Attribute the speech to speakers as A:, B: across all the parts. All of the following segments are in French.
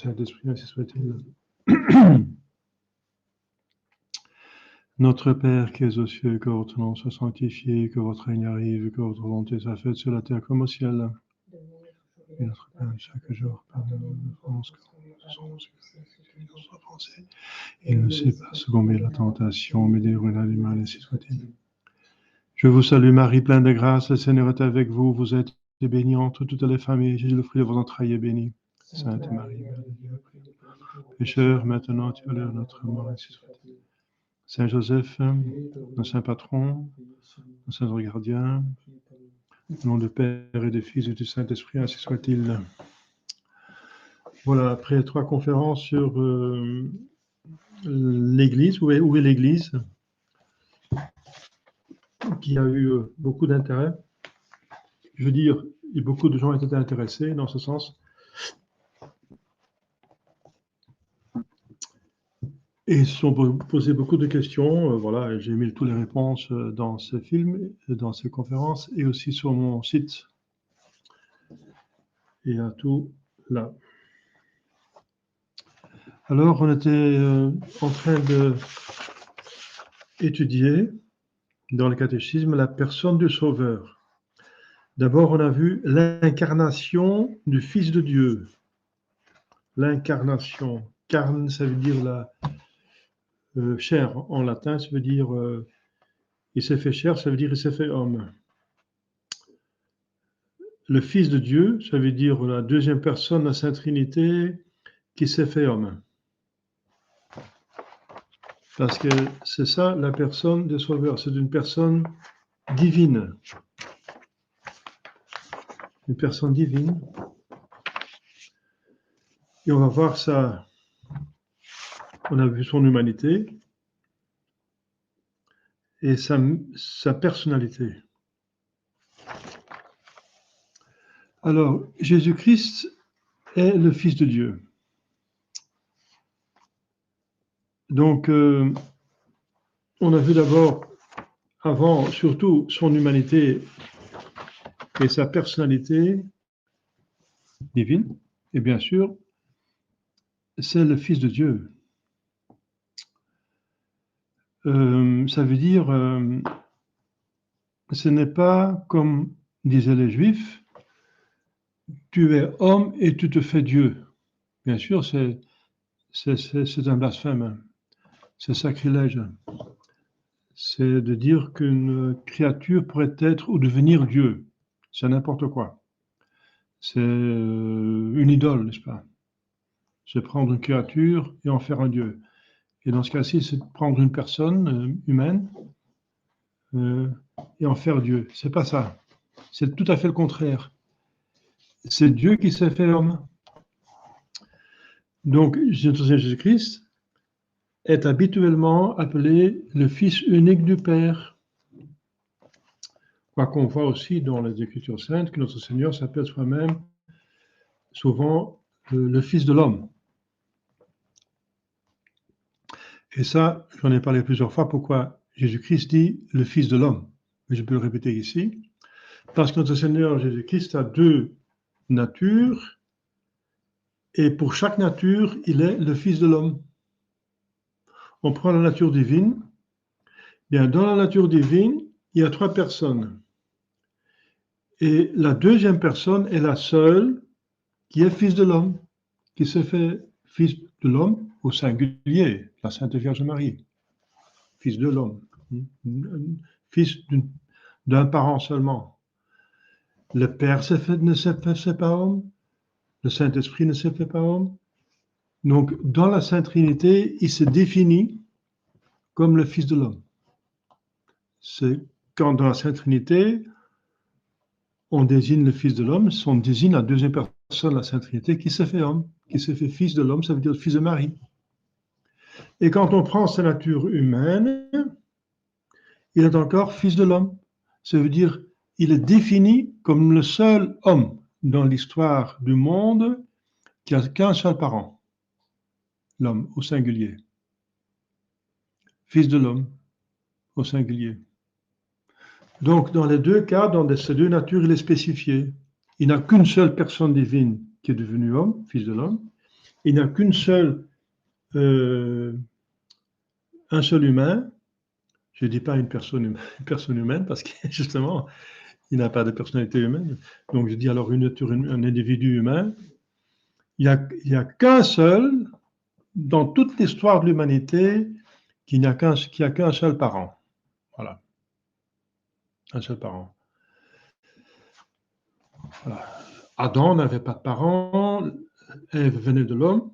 A: Saint-Esprit, ainsi soit-il. Notre Père qui es aux cieux, que votre nom soit sanctifié, que votre règne arrive, que votre volonté soit faite sur la terre comme au ciel. Et notre pain chaque jour, pardonne-nous nos offenses, comme nous sommes aussi notre offensés. Et ne sais pas seconder la tentation, mais délivre-nous du mal, ainsi soit-il. Je vous salue Marie, pleine de grâce, le Seigneur est avec vous. Vous êtes bénie entre toutes les femmes, et Jésus, le fruit de vos entrailles, est béni. Sainte Marie, Mère de Dieu, priez pour nous pécheurs, maintenant et à l'heure de notre mort, ainsi soit-il. Saint Joseph, notre saint patron, notre saint gardien, au nom du Père et du Fils et du Saint-Esprit, ainsi soit-il. Voilà, après 3 conférences sur l'Église, où est l'Église, qui a eu beaucoup d'intérêt. Je veux dire, beaucoup de gens étaient intéressés dans ce sens. Et ils se sont posé beaucoup de questions. Voilà, j'ai mis toutes les réponses dans ce film, dans ces conférences, et aussi sur mon site. Il y a tout là. Alors, on était en train d'étudier dans le catéchisme la personne du Sauveur. D'abord, on a vu l'incarnation du Fils de Dieu. L'incarnation. Carne, ça veut dire la chair en latin, ça veut dire il s'est fait chair, ça veut dire il s'est fait homme. Le Fils de Dieu, ça veut dire la deuxième personne de la Sainte Trinité qui s'est fait homme. Parce que c'est ça la personne du Sauveur, c'est une personne divine. Une personne divine. Et on va voir ça. On a vu son humanité et sa personnalité. Alors, Jésus-Christ est le Fils de Dieu. Donc, on a vu d'abord, avant, surtout son humanité et sa personnalité divine. Et bien sûr, c'est le Fils de Dieu. Ça veut dire, ce n'est pas comme disaient les Juifs, tu es homme et tu te fais Dieu. Bien sûr, c'est un blasphème, c'est sacrilège. C'est de dire qu'une créature pourrait être ou devenir Dieu. C'est n'importe quoi. C'est une idole, n'est-ce pas? C'est prendre une créature et en faire un Dieu. Et dans ce cas-ci, c'est de prendre une personne humaine et en faire Dieu. C'est pas ça. C'est tout à fait le contraire. C'est Dieu qui s'est fait homme. Donc, Jésus-Christ est habituellement appelé le Fils unique du Père. Quoiqu'on voit aussi dans les Écritures saintes que notre Seigneur s'appelle soi-même souvent le Fils de l'homme. Et ça, j'en ai parlé plusieurs fois, pourquoi Jésus-Christ dit le Fils de l'homme. Mais je peux le répéter ici. Parce que notre Seigneur Jésus-Christ a 2 natures, et pour chaque nature, il est le Fils de l'homme. On prend la nature divine. Bien, dans la nature divine, il y a 3 personnes. Et la deuxième personne est la seule qui est Fils de l'homme, qui se fait Fils de l'homme au singulier, la Sainte Vierge Marie. Fils de l'homme. Fils d'un parent seulement. Le Père ne se fait pas homme. Le Saint-Esprit ne se fait pas homme. Donc, dans la Sainte Trinité, il se définit comme le Fils de l'homme. C'est quand dans la Sainte Trinité, on désigne le Fils de l'homme, on désigne la deuxième personne de la Sainte Trinité qui se fait homme, qui se fait Fils de l'homme, ça veut dire Fils de Marie. Et quand on prend sa nature humaine, il est encore Fils de l'homme. Ça veut dire il est défini comme le seul homme dans l'histoire du monde qui n'a qu'un seul parent, l'homme au singulier. Fils de l'homme au singulier. Donc, dans les 2 cas, dans ces 2 natures, il est spécifié. Il n'a qu'une seule personne divine qui est devenue homme, Fils de l'homme, il n'y a qu'une seule, un seul humain. Je ne dis pas une personne humaine parce que justement, il n'a pas de personnalité humaine. Donc je dis alors un individu humain. Il n'y a qu'un seul dans toute l'histoire de l'humanité qui n'a qu'un seul parent. Voilà. Un seul parent. Voilà. Adam n'avait pas de parents, Ève venait de l'homme.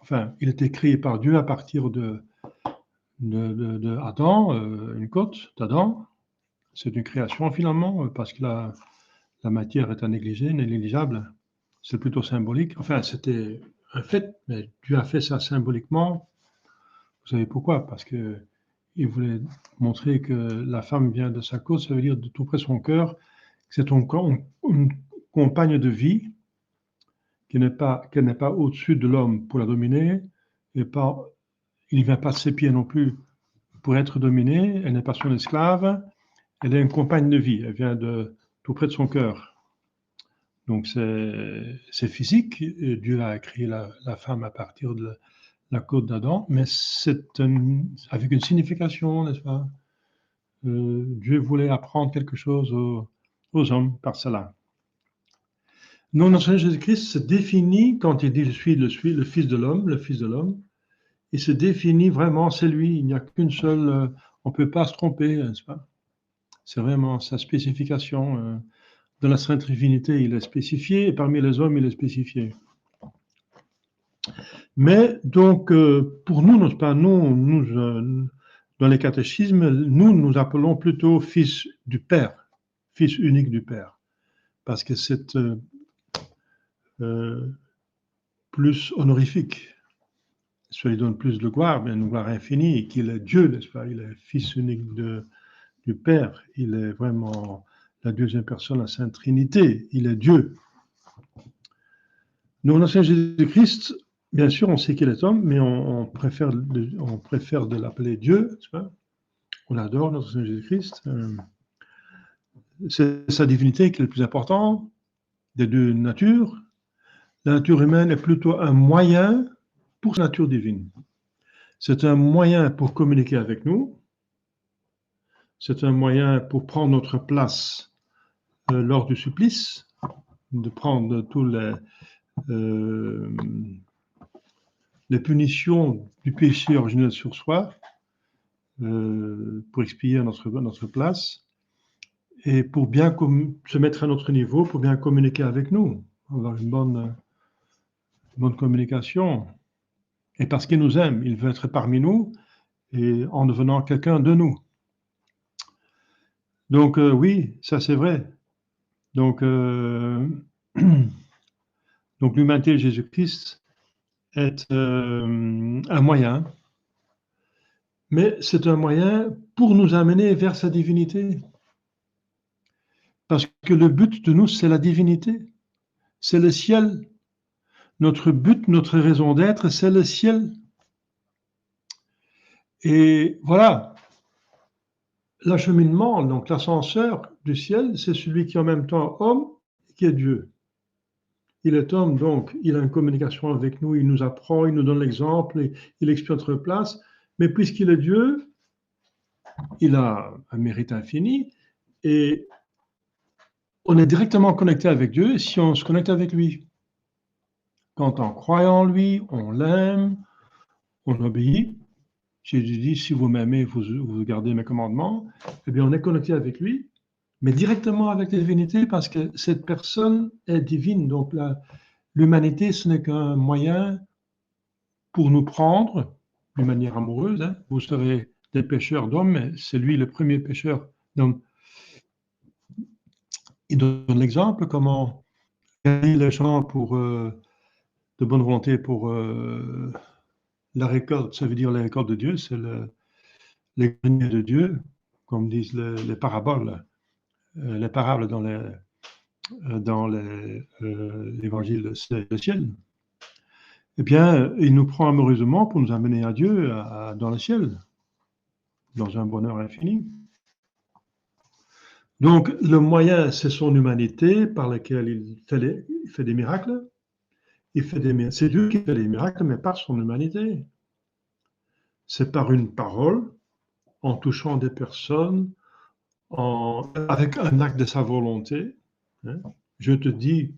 A: Enfin, il était créé par Dieu à partir de Adam, une côte d'Adam. C'est une création finalement, parce que la matière est à négliger, négligeable. C'est plutôt symbolique. Enfin, c'était un fait, mais Dieu a fait ça symboliquement. Vous savez pourquoi? Parce que il voulait montrer que la femme vient de sa côte, ça veut dire de tout près son cœur, que c'est une compagne de vie, qu'elle n'est pas au-dessus de l'homme pour la dominer, et pas, il ne vient pas de ses pieds non plus pour être dominée, elle n'est pas son esclave, elle est une compagne de vie, elle vient de tout près de son cœur. Donc c'est physique, et Dieu a créé la femme à partir de la côte d'Adam, mais c'est avec une signification, n'est-ce pas? Dieu voulait apprendre quelque chose aux hommes par cela. Non, notre Seigneur Jésus-Christ se définit, quand il dit je suis le Fils de l'homme, il se définit vraiment, c'est lui, il n'y a qu'une seule, on ne peut pas se tromper, n'est-ce pas? C'est vraiment sa spécification. Dans la Sainte Trinité, il est spécifié, et parmi les hommes, il est spécifié. Mais donc, pour nous, n'est-ce pas, nous dans les catéchismes, nous appelons plutôt Fils du Père, Fils unique du Père, parce que c'est plus honorifique. Ça lui donne plus de gloire, mais une gloire infinie, et qu'il est Dieu, n'est-ce pas? Il est Fils unique du Père. Il est vraiment la deuxième personne de la Sainte Trinité. Il est Dieu. Nous, notre Seigneur Jésus-Christ, bien sûr, on sait qu'il est homme, mais on préfère de l'appeler Dieu, n'est-ce pas? On adore notre Seigneur Jésus-Christ. C'est sa divinité qui est le plus important des deux natures. La nature humaine est plutôt un moyen pour sa nature divine. C'est un moyen pour communiquer avec nous. C'est un moyen pour prendre notre place lors du supplice, de prendre tous les punitions du péché originel sur soi, pour expier notre place, et pour bien se mettre à notre niveau, pour bien communiquer avec nous, avoir une bonne communication. Et parce qu'il nous aime, il veut être parmi nous, et en devenant quelqu'un de nous. Donc oui, ça c'est vrai. Donc, donc l'humanité de Jésus-Christ est un moyen, mais c'est un moyen pour nous amener vers sa divinité. Parce que le but de nous, c'est la divinité, c'est le ciel. Notre but, notre raison d'être, c'est le ciel. Et voilà, l'acheminement, donc l'ascenseur du ciel, c'est celui qui est en même temps homme et qui est Dieu. Il est homme, donc il a une communication avec nous, il nous apprend, il nous donne l'exemple, il explique notre place. Mais puisqu'il est Dieu, il a un mérite infini et on est directement connecté avec Dieu si on se connecte avec lui. Quand on croit en lui, on l'aime, on obéit. Jésus dit, si vous m'aimez, vous gardez mes commandements. Eh bien, on est connecté avec lui, mais directement avec la divinité parce que cette personne est divine. Donc, l'humanité, ce n'est qu'un moyen pour nous prendre d'une manière amoureuse. Hein. Vous serez des pécheurs d'hommes, mais c'est lui le premier pécheur d'hommes. Il donne l'exemple comment gagner les gens de bonne volonté pour la récolte. Ça veut dire la récolte de Dieu, c'est les greniers de Dieu, comme disent les paraboles, les parables dans l'évangile, c'est le ciel. Eh bien, il nous prend amoureusement pour nous amener à Dieu, dans le ciel, dans un bonheur infini. Donc, le moyen, c'est son humanité par laquelle il fait des miracles. C'est Dieu qui fait les miracles, mais par son humanité. C'est par une parole, en touchant des personnes, avec un acte de sa volonté. Hein. Je te dis,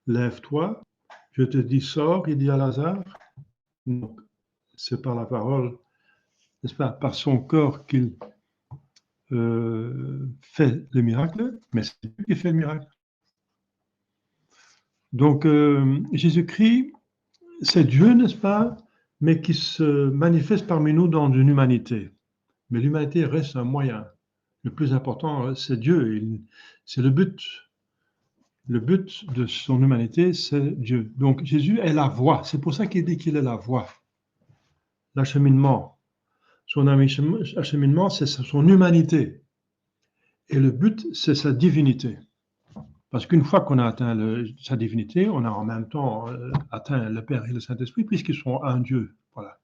A: lève-toi. Je te dis, sors, il dit à Lazare. Donc, c'est par la parole, n'est-ce pas, par son corps qu'il fait le miracle, mais c'est Dieu qui fait le miracle. Donc, Jésus-Christ, c'est Dieu, n'est-ce pas, mais qui se manifeste parmi nous dans une humanité. Mais l'humanité reste un moyen. Le plus important, c'est Dieu. C'est le but. Le but de son humanité, c'est Dieu. Donc, Jésus est la voie. C'est pour ça qu'il dit qu'il est la voie. L'acheminement. Son acheminement, c'est son humanité. Et le but, c'est sa divinité. Parce qu'une fois qu'on a atteint sa divinité, on a en même temps atteint le Père et le Saint-Esprit, puisqu'ils sont un Dieu. Voilà.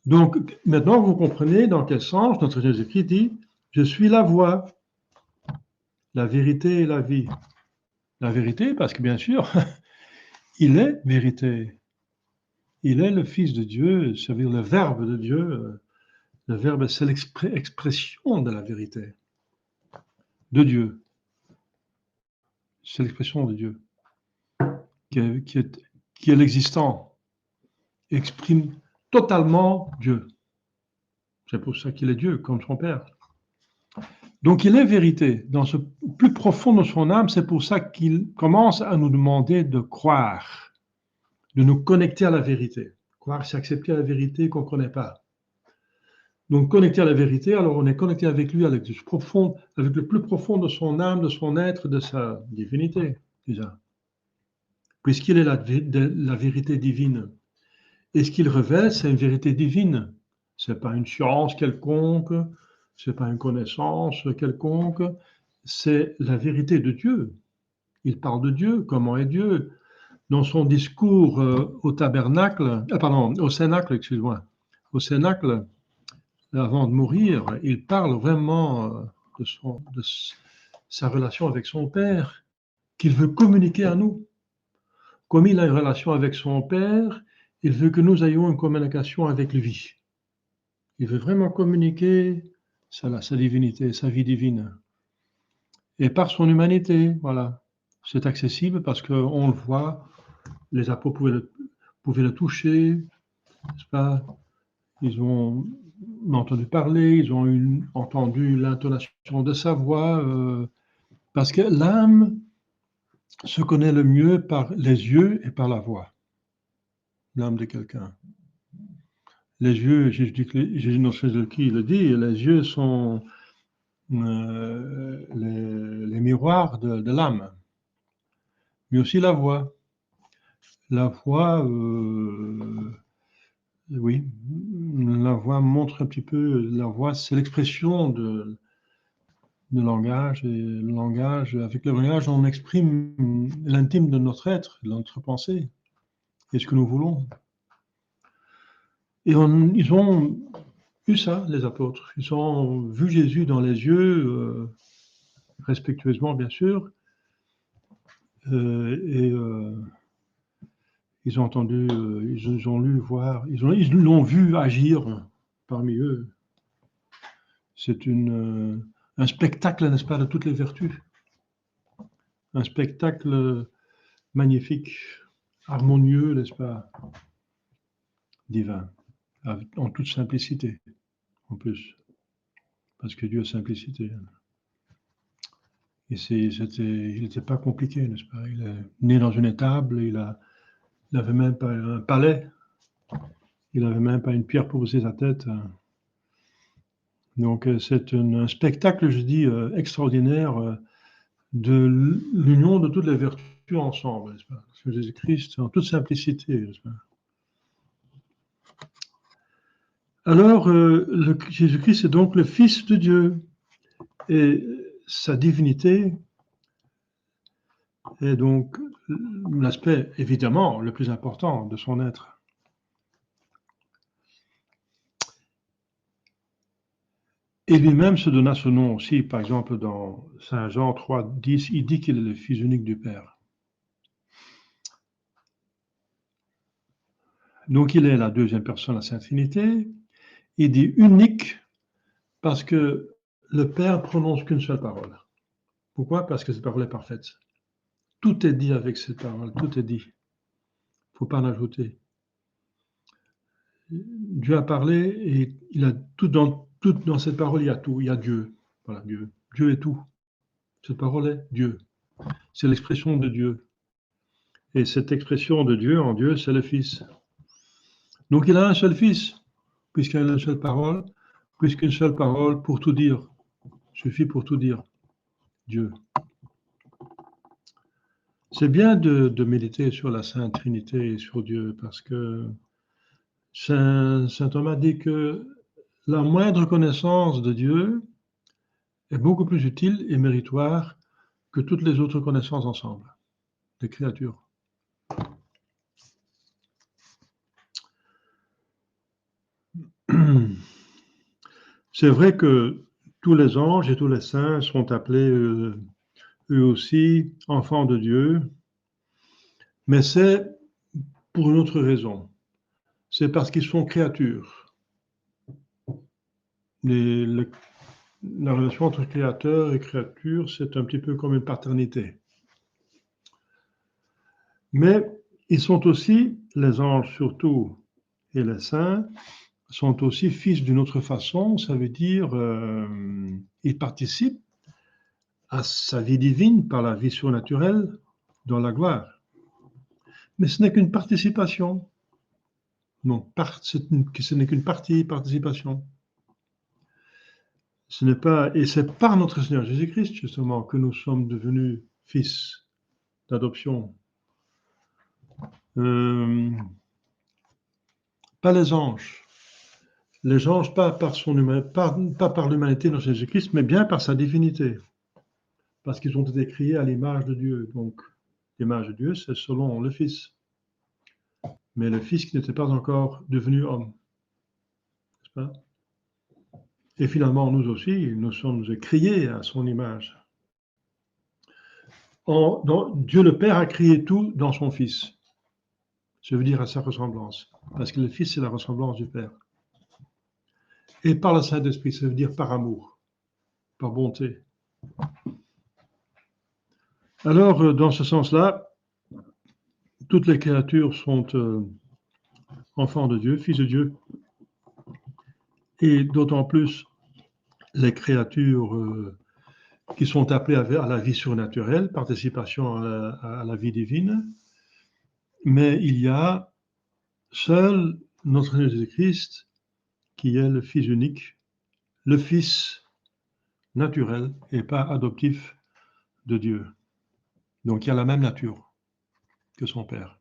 A: Donc, maintenant, vous comprenez dans quel sens notre Jésus-Christ dit « Je suis la voie, la vérité et la vie ». La vérité, parce que bien sûr, il est vérité. Il est le Fils de Dieu, c'est-à-dire le Verbe de Dieu. Le Verbe, c'est l'expression de la vérité, de Dieu. C'est l'expression de Dieu, qui est l'existant, exprime totalement Dieu. C'est pour ça qu'il est Dieu, comme son Père. Donc il est vérité. Dans ce plus profond de son âme, c'est pour ça qu'il commence à nous demander de croire, de nous connecter à la vérité. Croire, c'est accepter la vérité qu'on ne connaît pas. Donc connecter à la vérité, alors on est connecté avec lui, avec le plus profond de son âme, de son être, de sa divinité, déjà. Puisqu'il est la vérité divine. Et ce qu'il révèle, c'est une vérité divine. Ce n'est pas une science quelconque, ce n'est pas une connaissance quelconque, c'est la vérité de Dieu. Il parle de Dieu, comment est Dieu. Dans son discours au Cénacle, excuse-moi, au Cénacle, avant de mourir, il parle vraiment de sa relation avec son Père, qu'il veut communiquer à nous. Comme il a une relation avec son Père, il veut que nous ayons une communication avec lui. Il veut vraiment communiquer sa divinité, sa vie divine. Et par son humanité, voilà. C'est accessible parce qu'on le voit, les apôtres pouvaient le toucher, n'est-ce pas? Ils ont entendu parler, ils ont entendu l'intonation de sa voix, parce que l'âme se connaît le mieux par les yeux et par la voix. L'âme de quelqu'un. Les yeux, Jésus le dit, les yeux sont les miroirs de l'âme, mais aussi la voix. La voix, oui, la voix montre un petit peu, la voix c'est l'expression de langage, et le langage, avec le langage on exprime l'intime de notre être, de notre pensée, et ce que nous voulons. Et ils ont eu ça, les apôtres. Ils ont vu Jésus dans les yeux, respectueusement bien sûr, et ils ont entendu, ils ont lu, voir, ils l'ont vu agir parmi eux. C'est un spectacle, n'est-ce pas, de toutes les vertus. Un spectacle magnifique, harmonieux, n'est-ce pas, divin, en toute simplicité, en plus, parce que Dieu est simplicité. Et il n'était pas compliqué, n'est-ce pas? Il est né dans une étable, il n'avait même pas un palais, il n'avait même pas une pierre pour poser sa tête. Donc c'est un spectacle, je dis, extraordinaire de l'union de toutes les vertus ensemble, n'est-ce pas? Parce que Jésus-Christ, en toute simplicité, n'est-ce pas? Alors, Jésus-Christ est donc le Fils de Dieu, et sa divinité est donc l'aspect, évidemment, le plus important de son être. Et lui-même se donna ce nom aussi, par exemple, dans Saint Jean 3, 10, il dit qu'il est le Fils unique du Père. Donc il est la deuxième personne de la Sainte Trinité. Il dit unique parce que le Père prononce qu'une seule parole. Pourquoi? Parce que cette parole est parfaite. Tout est dit avec cette parole, tout est dit. Il ne faut pas en ajouter. Dieu a parlé et il a tout dans cette parole, il y a tout. Il y a Dieu. Voilà, Dieu. Dieu est tout. Cette parole est Dieu. C'est l'expression de Dieu. Et cette expression de Dieu en Dieu, c'est le Fils. Donc il a un seul Fils, puisqu'il a une seule parole, puisqu'une seule parole pour tout dire. Suffit pour tout dire. Dieu. C'est bien de méditer sur la Sainte Trinité et sur Dieu, parce que Saint Thomas dit que la moindre connaissance de Dieu est beaucoup plus utile et méritoire que toutes les autres connaissances ensemble, des créatures. C'est vrai que tous les anges et tous les saints sont appelés eux aussi enfants de Dieu, mais c'est pour une autre raison. C'est parce qu'ils sont créatures. La relation entre créateur et créature, c'est un petit peu comme une paternité. Mais ils sont aussi, les anges surtout, et les saints, sont aussi fils d'une autre façon. Ça veut dire ils participent à sa vie divine par la vie surnaturelle dans la gloire. Mais ce n'est qu'une participation. Non, ce n'est qu'une participation. Ce n'est pas, et c'est par notre Seigneur Jésus-Christ, justement, que nous sommes devenus fils d'adoption. Pas les anges. Les anges, pas par l'humanité de Jésus-Christ, mais bien par sa divinité. Parce qu'ils ont été créés à l'image de Dieu. Donc, l'image de Dieu, c'est selon le Fils. Mais le Fils qui n'était pas encore devenu homme. N'est-ce pas? Et finalement, nous aussi, nous sommes créés à son image. Dieu le Père a créé tout dans son Fils. Je veux dire à sa ressemblance. Parce que le Fils, c'est la ressemblance du Père. Et par le Saint-Esprit, ça veut dire par amour, par bonté. Alors, dans ce sens-là, toutes les créatures sont enfants de Dieu, fils de Dieu. Et d'autant plus les créatures qui sont appelées à la vie surnaturelle, participation à la vie divine. Mais il y a seul notre Seigneur Jésus-Christ qui est le Fils unique, le Fils naturel et pas adoptif de Dieu. Donc il a la même nature que son Père,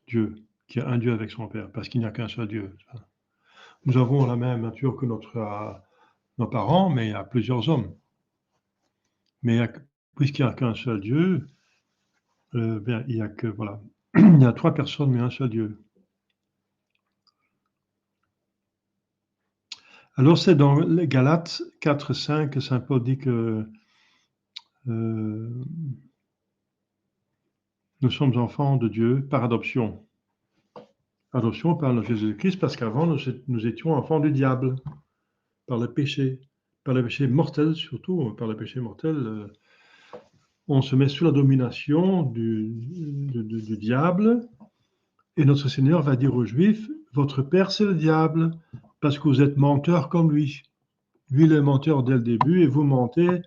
A: Dieu, qui est un Dieu avec son Père, parce qu'il n'y a qu'un seul Dieu. Nous avons la même nature que nos parents, mais il y a plusieurs hommes. Mais puisqu'il n'y a qu'un seul Dieu, il y a que, voilà, il y a trois personnes, mais un seul Dieu. Alors c'est dans les Galates 4, 5 que Saint Paul dit que nous sommes enfants de Dieu par adoption. Adoption par le Jésus-Christ, parce qu'avant nous étions enfants du diable, par le péché mortel surtout, par le péché mortel. On se met sous la domination du diable, et notre Seigneur va dire aux Juifs, votre père c'est le diable, parce que vous êtes menteurs comme lui. Lui il est menteur dès le début, et vous mentez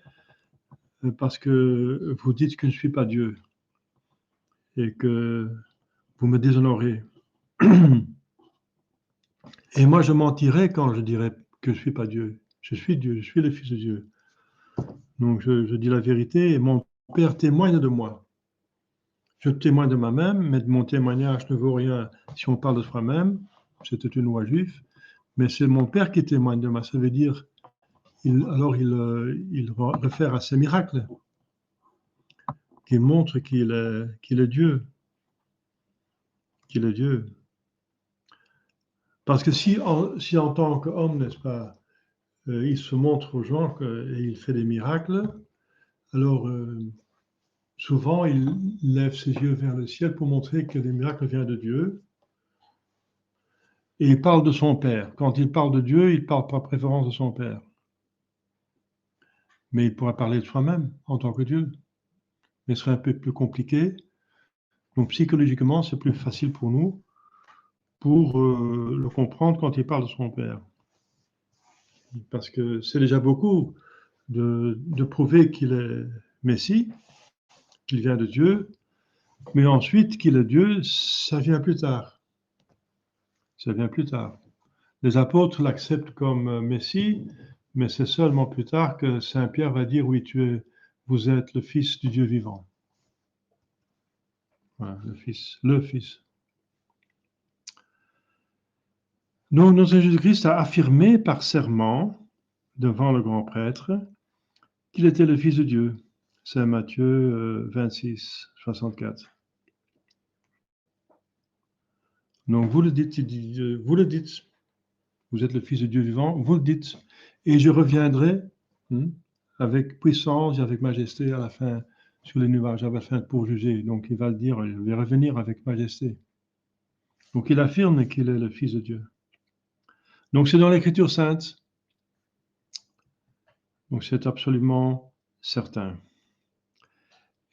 A: parce que vous dites que je ne suis pas Dieu, et que vous me déshonorez. Et moi je mentirai quand je dirai que je ne suis pas Dieu. Je suis Dieu, je suis le Fils de Dieu. Donc je dis la vérité, et mon Père témoigne de moi. Je témoigne de moi-même, mais mon témoignage ne vaut rien si on parle de soi-même. C'était une loi juive, mais c'est mon Père qui témoigne de moi. Ça veut dire, il réfère à ces miracles qui montrent qu'il est Dieu. Qu'il est Dieu. Parce que si en tant qu'homme, n'est-ce pas, il se montre aux gens et il fait des miracles, alors souvent il lève ses yeux vers le ciel pour montrer que les miracles viennent de Dieu. Et il parle de son Père. Quand il parle de Dieu, il parle par préférence de son Père. Mais il pourrait parler de soi-même en tant que Dieu. Mais ce serait un peu plus compliqué. Donc psychologiquement, c'est plus facile pour nous pour le comprendre quand il parle de son Père. Parce que c'est déjà beaucoup de prouver qu'il est Messie, qu'il vient de Dieu, mais ensuite qu'il est Dieu, ça vient plus tard. Ça vient plus tard. Les apôtres l'acceptent comme Messie, mais c'est seulement plus tard que Saint Pierre va dire oui, vous êtes le Fils du Dieu vivant. Voilà, le Fils, le Fils. Donc notre Jésus-Christ a affirmé par serment devant le grand prêtre qu'il était le Fils de Dieu. C'est Matthieu 26, 64. Donc vous le dites, vous le dites, vous êtes le Fils de Dieu vivant, vous le dites, et je reviendrai avec puissance et avec majesté à la fin sur les nuages, à la fin pour juger. Donc il va le dire, je vais revenir avec majesté. Donc il affirme qu'il est le Fils de Dieu. Donc c'est dans l'Écriture sainte. Donc c'est absolument certain.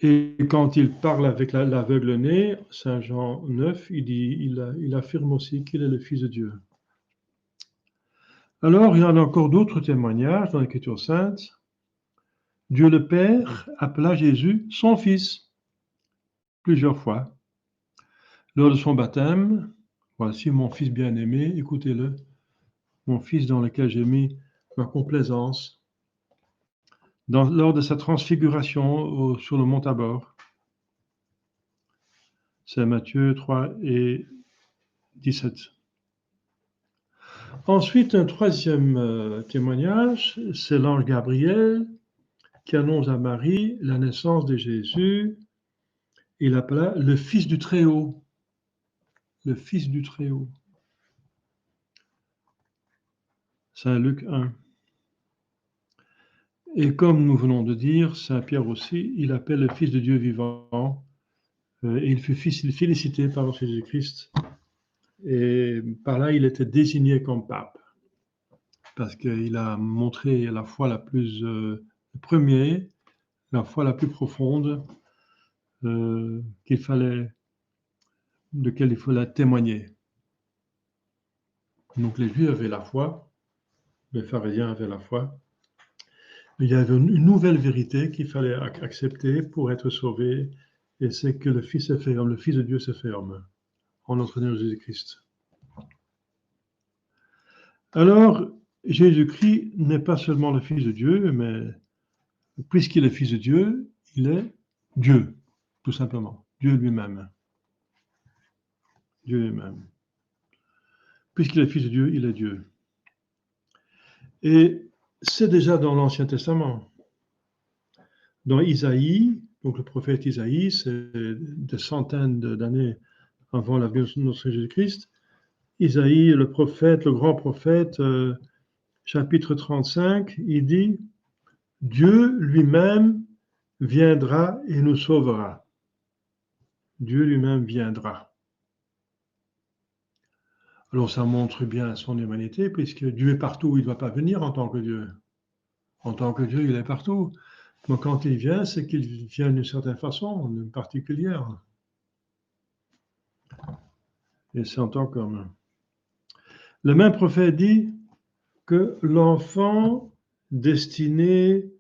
A: Et quand il parle avec l'aveugle-né, Saint Jean 9, il affirme aussi qu'il est le Fils de Dieu. Alors, il y en a encore d'autres témoignages dans l'Écriture sainte. Dieu le Père appela Jésus son Fils plusieurs fois. Lors de son baptême, voici mon Fils bien-aimé, écoutez-le, mon Fils dans lequel j'ai mis ma complaisance. Lors de sa transfiguration sur le mont Tabor, c'est Matthieu 3 et 17. Ensuite, un troisième témoignage, c'est l'ange Gabriel qui annonce à Marie la naissance de Jésus. Il l'appela le Fils du Très-Haut. Le Fils du Très-Haut. Saint Luc 1. Et comme nous venons de dire, Saint Pierre aussi, il appelle le Fils de Dieu vivant. Et il fut félicité par Jésus-Christ. Et par là, il était désigné comme pape. Parce qu'il a montré la foi la plus première, la foi la plus profonde de laquelle il fallait témoigner. Donc les Juifs avaient la foi, les pharisiens avaient la foi. Mais il y avait une nouvelle vérité qu'il fallait accepter pour être sauvé, et c'est que le Fils est fait homme, le Fils de Dieu s'est fait homme, en notre Seigneur Jésus-Christ. Alors, Jésus-Christ n'est pas seulement le Fils de Dieu, mais puisqu'il est Fils de Dieu, il est Dieu, tout simplement. Dieu lui-même. Dieu lui-même. Puisqu'il est Fils de Dieu, il est Dieu. Et c'est déjà dans l'Ancien Testament. Dans Isaïe, donc le prophète Isaïe, c'est des centaines d'années avant la venue de notre Jésus-Christ. Isaïe, le prophète, le grand prophète, chapitre 35, il dit « Dieu lui-même viendra et nous sauvera. » Dieu lui-même viendra. Alors ça montre bien son humanité, puisque Dieu est partout, il ne doit pas venir en tant que Dieu. En tant que Dieu, il est partout. Donc quand il vient, c'est qu'il vient d'une certaine façon, particulière. Et c'est en tant qu'homme. Le même prophète dit que l'enfant destiné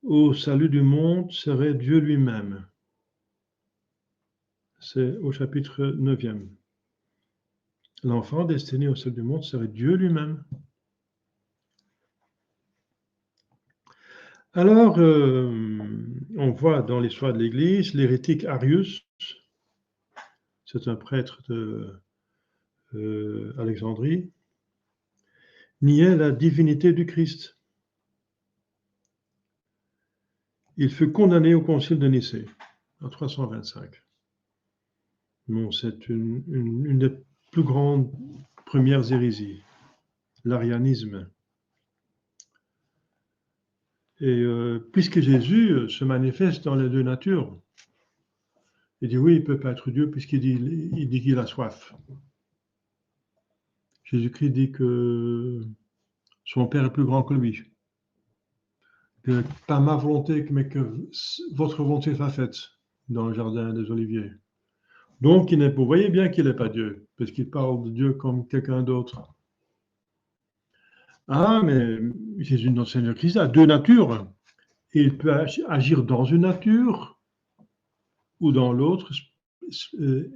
A: au salut du monde serait Dieu lui-même. C'est au chapitre 9e. L'enfant destiné au salut du monde serait Dieu lui-même. Alors, on voit dans l'histoire de l'Église, l'hérétique Arius, c'est un prêtre d'Alexandrie, niait la divinité du Christ. Il fut condamné au concile de Nicée, en 325. Bon, c'est une des plus grandes premières hérésies, l'arianisme. Et puisque Jésus se manifeste dans les deux natures, il dit oui, il ne peut pas être Dieu puisqu'il dit qu'il a soif. Jésus-Christ dit que son Père est plus grand que lui. Que pas ma volonté, mais que votre volonté soit faite dans le jardin des Oliviers. Donc, vous voyez bien qu'il n'est pas Dieu, parce qu'il parle de Dieu comme quelqu'un d'autre. Ah, mais Jésus, notre Seigneur Christ, a deux natures. Et il peut agir dans une nature ou dans l'autre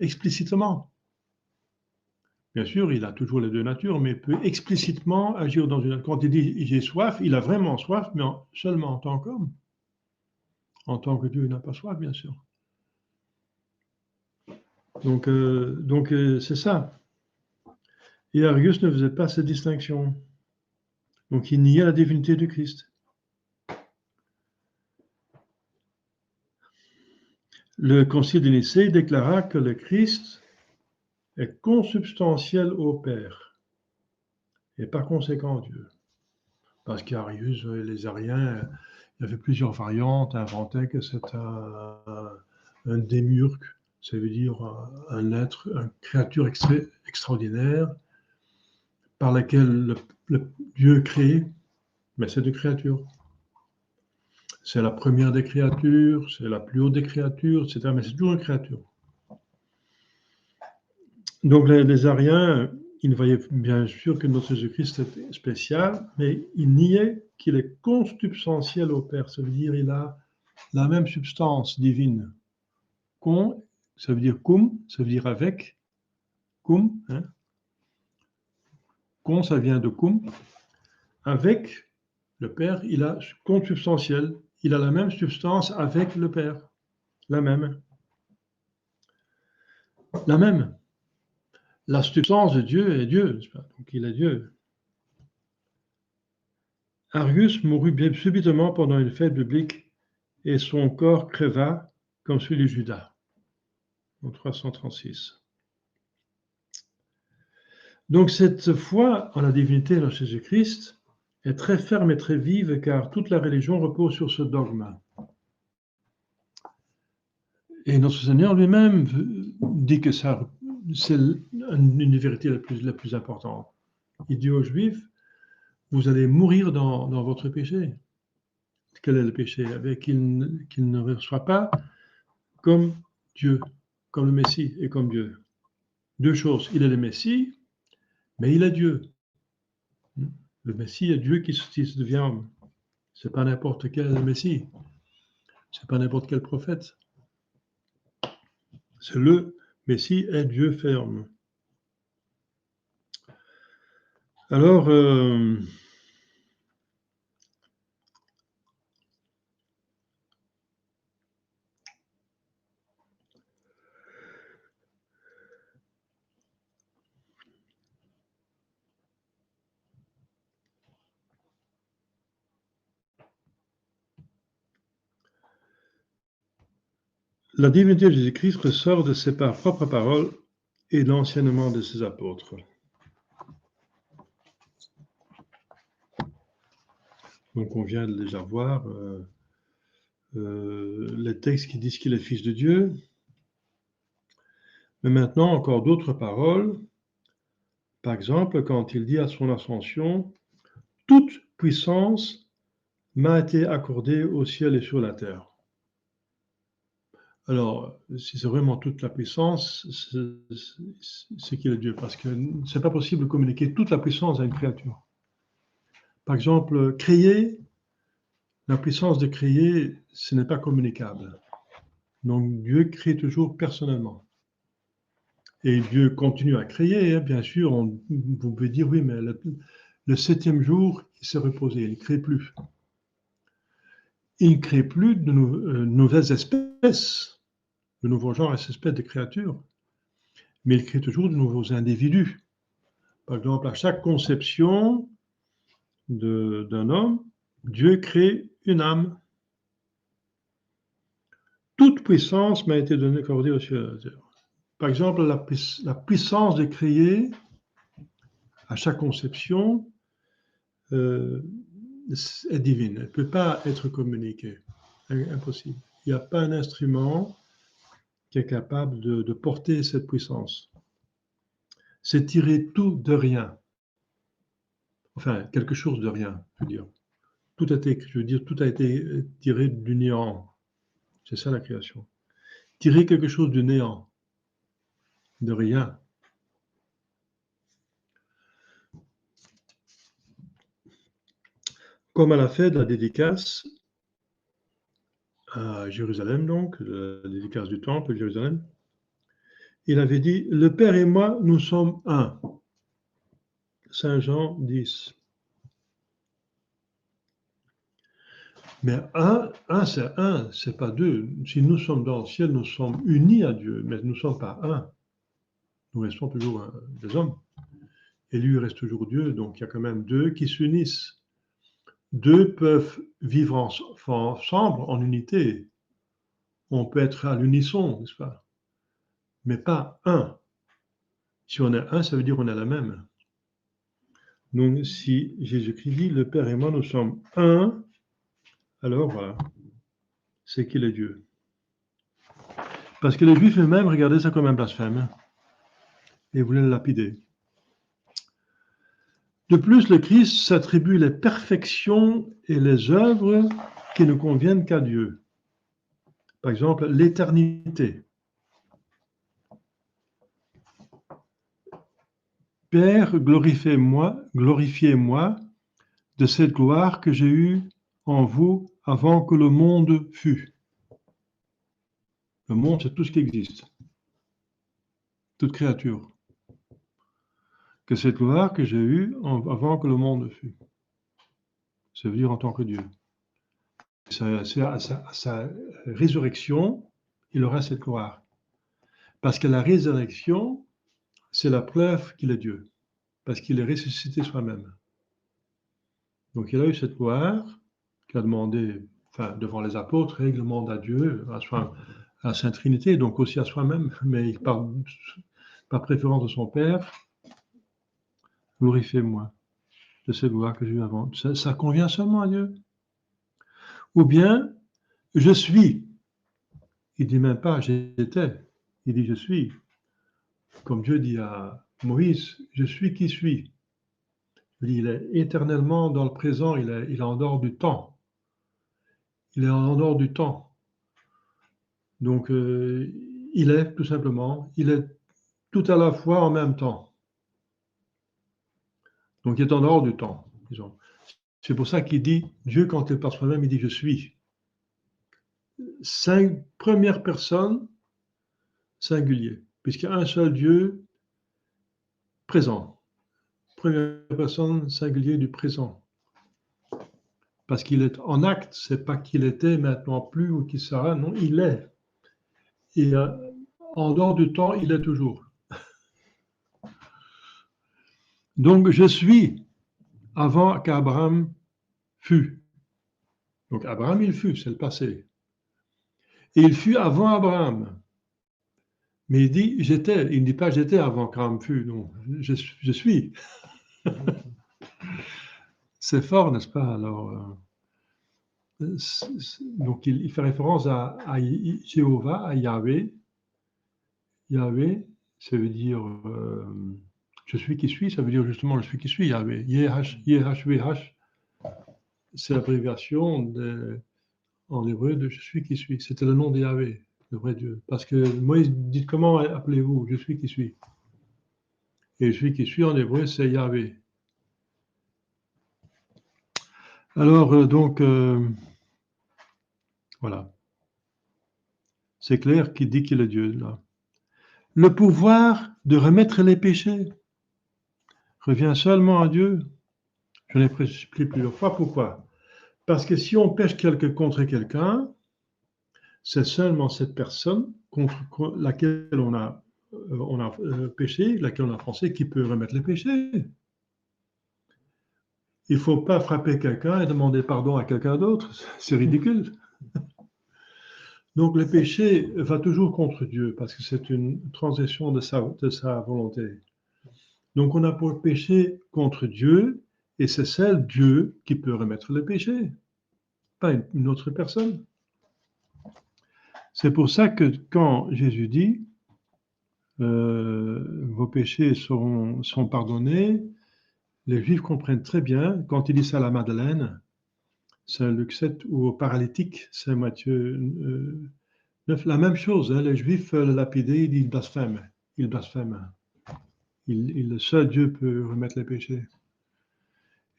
A: explicitement. Bien sûr, il a toujours les deux natures, mais il peut explicitement agir dans une nature. Quand il dit j'ai soif, il a vraiment soif, mais seulement en tant qu'homme. En tant que Dieu, il n'a pas soif, bien sûr. Donc c'est ça. Et Arius ne faisait pas cette distinction. Donc il niait la divinité du Christ. Le Concile de Nicée déclara que le Christ est consubstantiel au Père et par conséquent Dieu. Parce qu'Arius, les Ariens, il y avait plusieurs variantes, inventaient que c'est un démiurge, ça veut dire un être, une créature extraordinaire par laquelle le Dieu crée, mais c'est une créature. C'est la première des créatures, c'est la plus haute des créatures, etc. Mais c'est toujours une créature. Donc les Ariens, ils voyaient bien sûr que notre Jésus-Christ était spécial, mais ils niaient qu'il est consubstantiel au Père. Ça veut dire qu'il a la même substance divine. Con, ça veut dire cum, ça veut dire avec. Cum, hein. Con, ça vient de cum. Avec le Père, il a consubstantiel. Il a la même substance avec le Père. La même. La même. La substance de Dieu est Dieu, n'est-ce pas? Donc il est Dieu. Arius mourut bien subitement pendant une fête publique et son corps creva comme celui de Judas, en 336. Donc cette foi en la divinité de Jésus-Christ est très ferme et très vive car toute la religion repose sur ce dogme. Et notre Seigneur lui-même dit que c'est une des vérités la plus importante. Il dit aux Juifs, vous allez mourir dans votre péché. Quel est le péché? Avec qu'il ne reçoit pas comme Dieu, comme le Messie et comme Dieu. Deux choses, il est le Messie, mais il est Dieu. Le Messie est Dieu qui se devient homme. Ce n'est pas n'importe quel Messie. Ce n'est pas n'importe quel prophète. C'est le Messie est Dieu fait homme. Alors, la divinité de Jésus-Christ ressort de ses propres paroles et de l'enseignement de ses apôtres. Donc on vient de déjà voir les textes qui disent qu'il est fils de Dieu. Mais maintenant, encore d'autres paroles. Par exemple, quand il dit à son ascension, « Toute puissance m'a été accordée au ciel et sur la terre. » Alors, si c'est vraiment toute la puissance, c'est qu'il est Dieu, parce que ce n'est pas possible de communiquer toute la puissance à une créature. Par exemple, créer, la puissance de créer, ce n'est pas communicable. Donc Dieu crée toujours personnellement. Et Dieu continue à créer, hein, bien sûr. Vous pouvez dire, oui, mais le 7e jour, il s'est reposé, il ne crée plus. Il ne crée plus de nouvelles espèces, de nouveaux genres et espèces de créatures, mais il crée toujours de nouveaux individus. Par exemple, à chaque conception d'un homme, Dieu crée une âme. Toute puissance m'a été accordée au ciel et à la terre. Par exemple, la puissance de créer, à chaque conception, est divine. Elle ne peut pas être communiquée. Impossible. Il n'y a pas un instrument qui est capable de porter cette puissance. C'est tirer tout de rien. Enfin, quelque chose de rien, je veux dire. Tout a été tiré du néant. C'est ça la création. Tirer quelque chose du néant, de rien. Comme à la fête de la dédicace à Jérusalem, donc, la dédicace du temple de Jérusalem, il avait dit, le Père et moi, nous sommes un. Saint Jean 10. Mais c'est pas deux. Si nous sommes dans le ciel, nous sommes unis à Dieu, mais nous ne sommes pas un. Nous restons toujours des hommes. Et lui reste toujours Dieu, donc il y a quand même deux qui s'unissent. Deux peuvent vivre ensemble, en unité. On peut être à l'unisson, n'est-ce pas? Mais pas un. Si on est un, ça veut dire qu'on est la même. Donc, si Jésus-Christ dit, le Père et moi, nous sommes un, alors voilà, c'est qu'il est Dieu. Parce que les Juifs eux-mêmes regardaient ça comme un blasphème et voulaient le lapider. De plus, le Christ s'attribue les perfections et les œuvres qui ne conviennent qu'à Dieu. Par exemple, l'éternité. Père, glorifiez-moi de cette gloire que j'ai eue en vous avant que le monde fût. Le monde, c'est tout ce qui existe, toute créature. Que cette gloire que j'ai eue avant que le monde fût. Ça veut dire en tant que Dieu. C'est à sa résurrection, il aura cette gloire. Parce que la résurrection, c'est la preuve qu'il est Dieu. Parce qu'il est ressuscité soi-même. Donc il a eu cette gloire qu'il a demandé, devant les apôtres, il demande à Dieu, à la Sainte Trinité, donc aussi à soi-même, mais il parle par préférence de son Père, glorifiez-moi de cette gloire que j'ai eue avant. Ça convient seulement à Dieu. Ou bien, je suis. Il ne dit même pas j'étais, il dit je suis. Comme Dieu dit à Moïse, je suis qui suis. Il est éternellement dans le présent, il est en dehors du temps. Il est en dehors du temps. Donc, il est, tout simplement, il est tout à la fois en même temps. Donc, il est en dehors du temps, disons. C'est pour ça qu'il dit, Dieu, quand il parle soi-même, il dit je suis. Première personne, singulier, puisqu'il y a un seul Dieu présent. Première personne, singulier du présent. Parce qu'il est en acte, c'est pas qu'il était maintenant plus ou qu'il sera, non, il est. Et en dehors du temps, il est toujours. Donc, je suis avant qu'Abraham fût. Donc, Abraham, il fut, c'est le passé. Et il fut avant Abraham. Mais il dit j'étais. Il ne dit pas j'étais avant qu'Abraham fût. Non, je suis. C'est fort, n'est-ce pas? Alors, donc, il fait référence à Jéhovah, à Yahvé. Yahvé, ça veut dire je suis qui suis, ça veut dire justement je suis qui suis, Yahvé. YHWH, c'est l'abréviation en hébreu de je suis qui suis. C'était le nom de Yahvé, le vrai Dieu. Parce que Moïse dit comment appelez-vous? Je suis qui suis. Et je suis qui suis en hébreu, c'est Yahvé. Alors, donc, voilà. C'est clair qu'il dit qu'il est Dieu, là. Le pouvoir de remettre les péchés revient seulement à Dieu. Je l'ai expliqué plusieurs fois. Pourquoi? Parce que si on pêche contre quelqu'un, c'est seulement cette personne contre laquelle on a péché, laquelle on a offensé, qui peut remettre les péchés. Il ne faut pas frapper quelqu'un et demander pardon à quelqu'un d'autre. C'est ridicule. Donc le péché va toujours contre Dieu parce que c'est une transgression de sa volonté. Donc on a pour pécher contre Dieu et c'est seul Dieu qui peut remettre le péché, pas une autre personne. C'est pour ça que quand Jésus dit vos péchés sont pardonnés, les Juifs comprennent très bien, quand il dit ça à la Madeleine, Saint Luc 7, ou au paralytique, Saint Matthieu 9, la même chose, hein, les Juifs le lapidaient, ils blasphèment. Ils blasphèment. Seul Dieu peut remettre les péchés.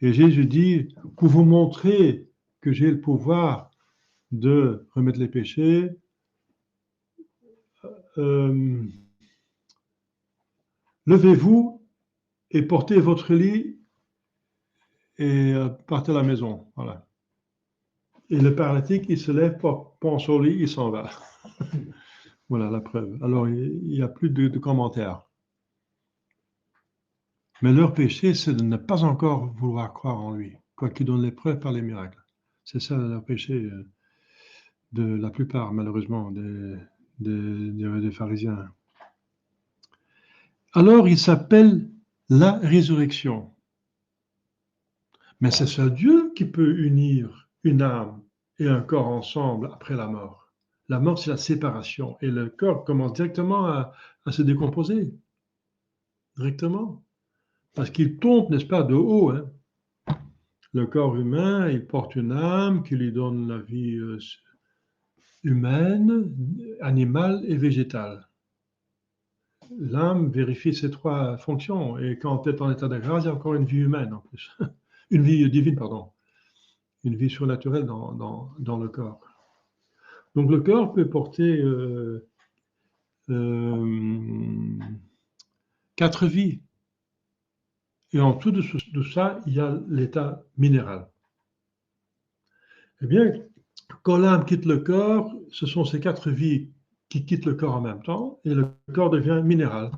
A: Et Jésus dit, pour vous montrer que j'ai le pouvoir de remettre les péchés, levez-vous et portez votre lit et partez à la maison. Voilà. Et le paralytique, il se lève, pense au lit, il s'en va. Voilà la preuve. Alors, il n'y a plus de commentaires. Mais leur péché, c'est de ne pas encore vouloir croire en lui, quoiqu'il donne les preuves par les miracles. C'est ça leur péché de la plupart, malheureusement, des pharisiens. Alors, il s'appelle la résurrection. Mais c'est seul Dieu qui peut unir une âme et un corps ensemble après la mort. La mort, c'est la séparation. Et le corps commence directement à se décomposer. Directement. Parce qu'il tombe, n'est-ce pas, de haut. Hein. Le corps humain, il porte une âme qui lui donne la vie humaine, animale et végétale. L'âme vérifie ces trois fonctions. Et quand tu es en état de grâce, il y a encore une vie humaine en plus. Une vie divine, pardon. Une vie surnaturelle dans le corps. Donc le corps peut porter 4 vies. Et en tout de ça, il y a l'état minéral. Eh bien, quand l'âme quitte le corps, ce sont ces 4 vies qui quittent le corps en même temps, et le corps devient minéral.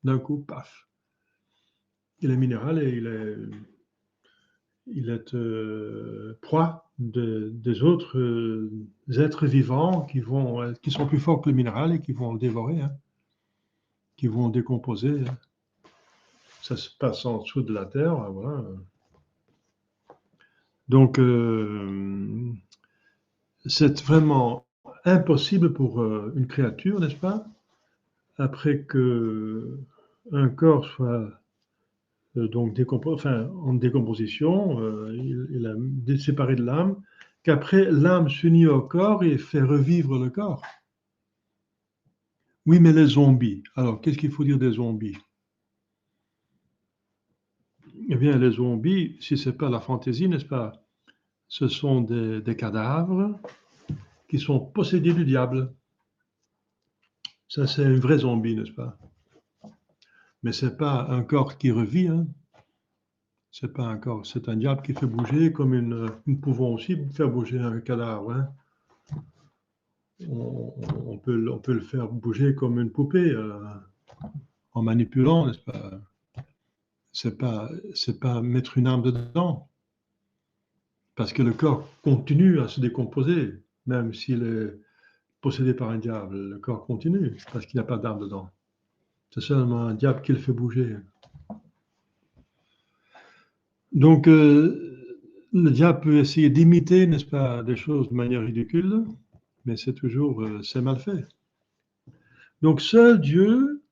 A: D'un coup, paf. Il est minéral et il est proie des autres êtres vivants qui sont plus forts que le minéral et qui vont le dévorer, hein, qui vont le décomposer. Ça se passe en dessous de la terre, voilà. Donc, c'est vraiment impossible pour une créature, n'est-ce pas, après qu'un corps soit donc en décomposition, il est séparé de l'âme, qu'après l'âme s'unit au corps et fait revivre le corps. Oui, mais les zombies. Alors, qu'est-ce qu'il faut dire des zombies? Eh bien, les zombies, si ce n'est pas la fantaisie, n'est-ce pas, ce sont des cadavres qui sont possédés du diable. Ça, c'est un vrai zombie, n'est-ce pas? Mais ce n'est pas un corps qui revit, hein. C'est pas un corps, c'est un diable qui fait bouger, comme nous pouvons aussi faire bouger un cadavre. Hein. On peut le faire bouger comme une poupée en manipulant, n'est-ce pas? C'est pas mettre une âme dedans, parce que le corps continue à se décomposer, même s'il est possédé par un diable. Le corps continue, parce qu'il n'y a pas d'âme dedans. C'est seulement un diable qui le fait bouger. Donc, le diable peut essayer d'imiter, n'est-ce pas, des choses de manière ridicule, mais c'est toujours, c'est mal fait. Donc, seul Dieu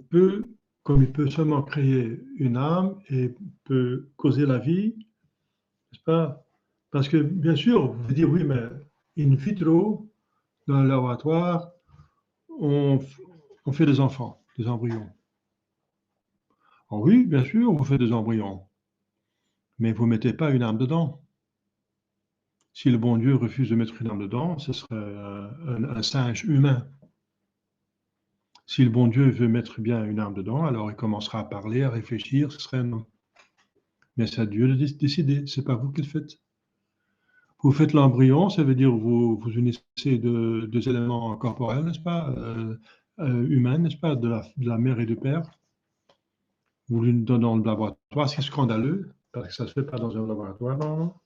A: peut, comme il peut seulement créer une âme et peut causer la vie, n'est-ce pas? Parce que, bien sûr, vous pouvez dire, oui, mais in vitro, dans le laboratoire, on fait des enfants, des embryons. Oh oui, bien sûr, vous faites des embryons, mais vous ne mettez pas une âme dedans. Si le bon Dieu refuse de mettre une âme dedans, ce serait un singe humain. Si le bon Dieu veut mettre bien une âme dedans, alors il commencera à parler, à réfléchir, ce serait un homme. Mais c'est à Dieu de décider, c'est pas vous qui le faites. Vous faites l'embryon, ça veut dire vous unissez deux éléments corporels, n'est-ce pas, humains, n'est-ce pas, de la mère et du père. Vous l'une dans le laboratoire, c'est scandaleux, parce que ça ne se fait pas dans un laboratoire normalement.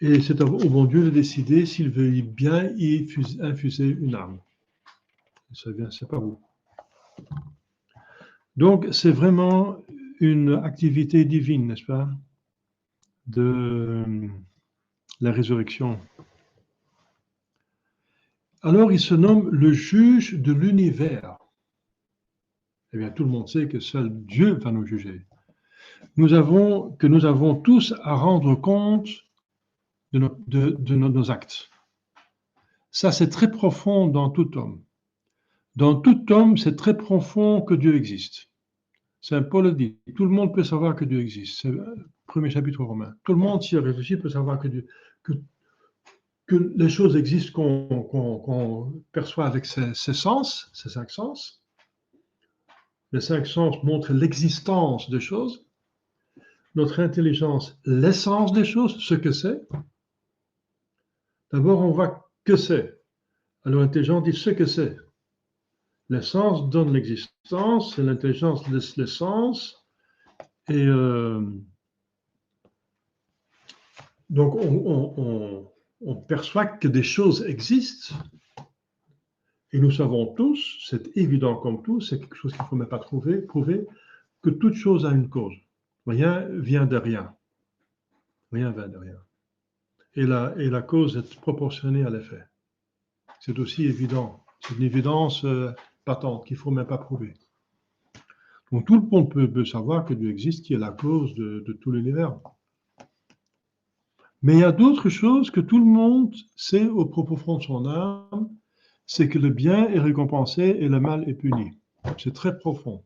A: Et c'est au bon Dieu de décider s'il veut bien y infuser une âme. Ça vient, c'est pas vous. Donc, c'est vraiment une activité divine, n'est-ce pas, de la résurrection. Alors, il se nomme le juge de l'univers. eh bien tout le monde sait que seul Dieu va nous juger. Nous avons tous à rendre compte de nos actes. Ça, c'est très profond dans tout homme. Dans tout homme, c'est très profond que Dieu existe. Saint Paul le dit, tout le monde peut savoir que Dieu existe. C'est le premier chapitre romain. Tout le monde, s'y réfléchit, peut savoir que les choses existent qu'on perçoit avec ses sens, ses 5 sens. Les 5 sens montrent l'existence des choses. Notre intelligence, l'essence des choses, ce que c'est. D'abord, on voit que c'est. Alors l'intelligence dit ce que c'est. L'essence donne l'existence, et l'intelligence laisse l'essence. Et donc, on perçoit que des choses existent, et nous savons tous, c'est évident comme tout, c'est quelque chose qu'il ne faut même pas prouver, que toute chose a une cause. Rien vient de rien. Rien vient de rien. Et la cause est proportionnée à l'effet. C'est aussi évident. C'est une évidence patente qu'il ne faut même pas prouver. Donc tout le monde peut savoir que Dieu existe, qui est la cause de tout l'univers. Mais il y a d'autres choses que tout le monde sait au profond de son âme, c'est que le bien est récompensé et le mal est puni. C'est très profond.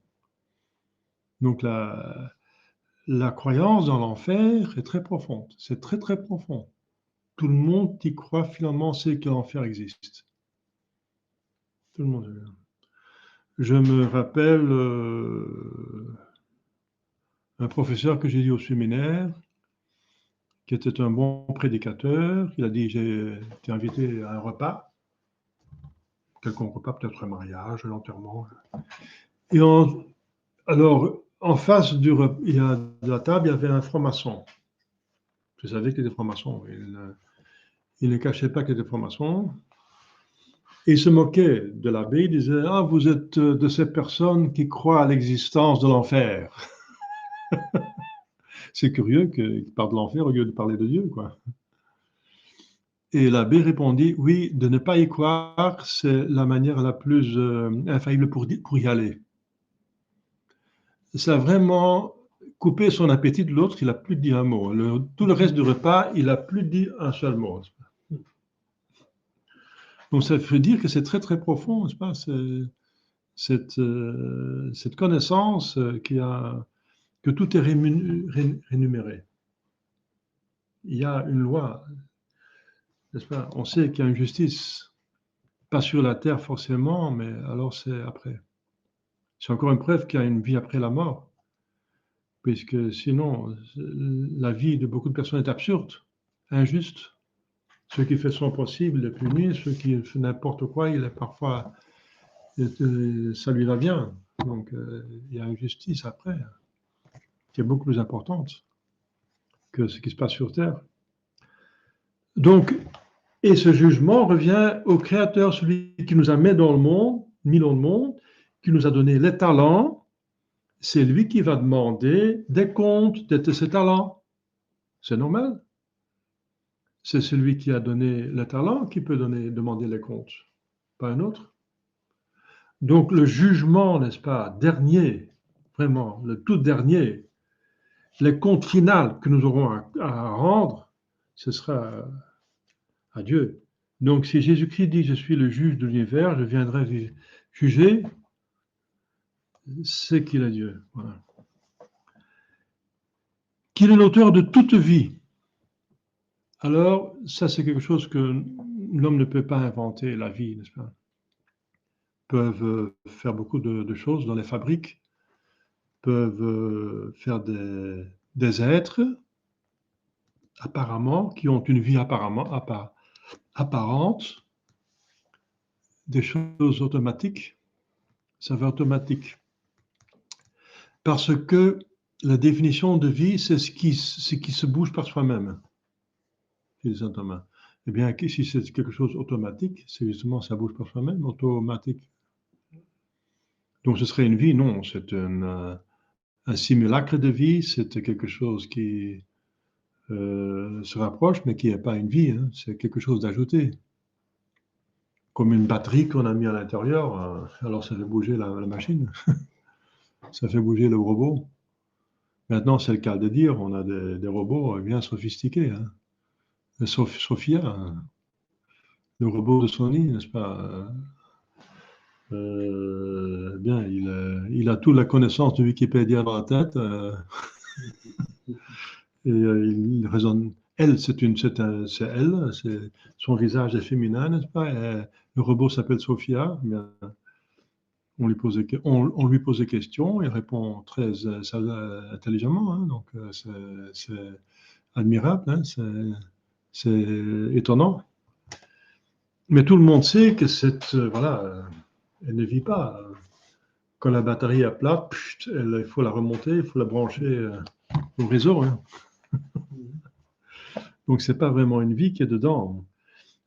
A: Donc la croyance dans l'enfer est très profonde. C'est très très profond. Tout le monde qui croit finalement sait que l'enfer existe. Tout le monde. Je me rappelle un professeur que j'ai dit au séminaire, qui était un bon prédicateur. Il a dit, j'ai été invité à un repas, quelconque repas, peut-être un mariage, un enterrement. Et alors, en face de la table, il y avait un franc-maçon. Je savais qu'il était franc-maçon. Il ne cachait pas qu'il était franc-maçon. Et il se moquait de l'abbé. Il disait, ah, vous êtes de ces personnes qui croient à l'existence de l'enfer. C'est curieux qu'il parle de l'enfer au lieu de parler de Dieu, quoi. Et l'abbé répondit, oui, de ne pas y croire, c'est la manière la plus infaillible pour y aller. Ça a vraiment coupé son appétit de l'autre, il n'a plus dit un mot. Tout le reste du repas, il n'a plus dit un seul mot. Donc ça veut dire que c'est très très profond, n'est-ce pas, cette connaissance que tout est rémunéré. Il y a une loi, n'est-ce pas? On sait qu'il y a une justice, pas sur la terre forcément, mais alors c'est après. C'est encore une preuve qu'il y a une vie après la mort, puisque sinon, la vie de beaucoup de personnes est absurde, injuste. Ceux qui font son possible est puni, ceux qui font n'importe quoi, il est parfois, ça lui va bien. Donc, il y a une justice après, qui est beaucoup plus importante que ce qui se passe sur Terre. Donc, et ce jugement revient au Créateur, celui qui nous a mis dans le monde, qui nous a donné les talents. C'est lui qui va demander des comptes de ses talents. C'est normal. C'est celui qui a donné les talents qui peut demander les comptes, pas un autre. Donc le jugement, n'est-ce pas, dernier, vraiment, le tout dernier, les comptes finaux que nous aurons à rendre, ce sera à Dieu. Donc si Jésus-Christ dit, je suis le juge de l'univers, je viendrai juger, c'est qu'il est Dieu. Voilà. Qu'il est l'auteur de toute vie. Alors, ça c'est quelque chose que l'homme ne peut pas inventer, la vie, n'est-ce pas? Peuvent faire beaucoup de choses dans les fabriques, peuvent faire des êtres apparemment, qui ont une vie apparente, des choses automatiques, ça va automatique. Parce que la définition de vie, c'est ce qui se bouge par soi-même. Eh bien, si c'est quelque chose automatique, c'est justement ça bouge par soi-même, automatique. Donc ce serait une vie, non, c'est un simulacre de vie, c'est quelque chose qui se rapproche, mais qui n'est pas une vie, hein, c'est quelque chose d'ajouté. Comme une batterie qu'on a mis à l'intérieur, alors ça fait bouger la machine. ça fait bouger le robot. Maintenant, c'est le cas de dire, on a des robots bien sophistiqués. Hein. Sophia, hein, le robot de Sony, n'est-ce pas? Bien, il a toute la connaissance de Wikipédia dans la tête. Et il raisonne. Elle, c'est elle, son visage est féminin, n'est-ce pas? Et le robot s'appelle Sophia. Bien, on lui pose des questions, il répond très intelligemment, hein, donc c'est admirable, hein, c'est étonnant. Mais tout le monde sait que voilà, elle ne vit pas. Quand la batterie est plate, il faut la remonter, il faut la brancher au réseau. Hein. Donc, ce n'est pas vraiment une vie qui est dedans.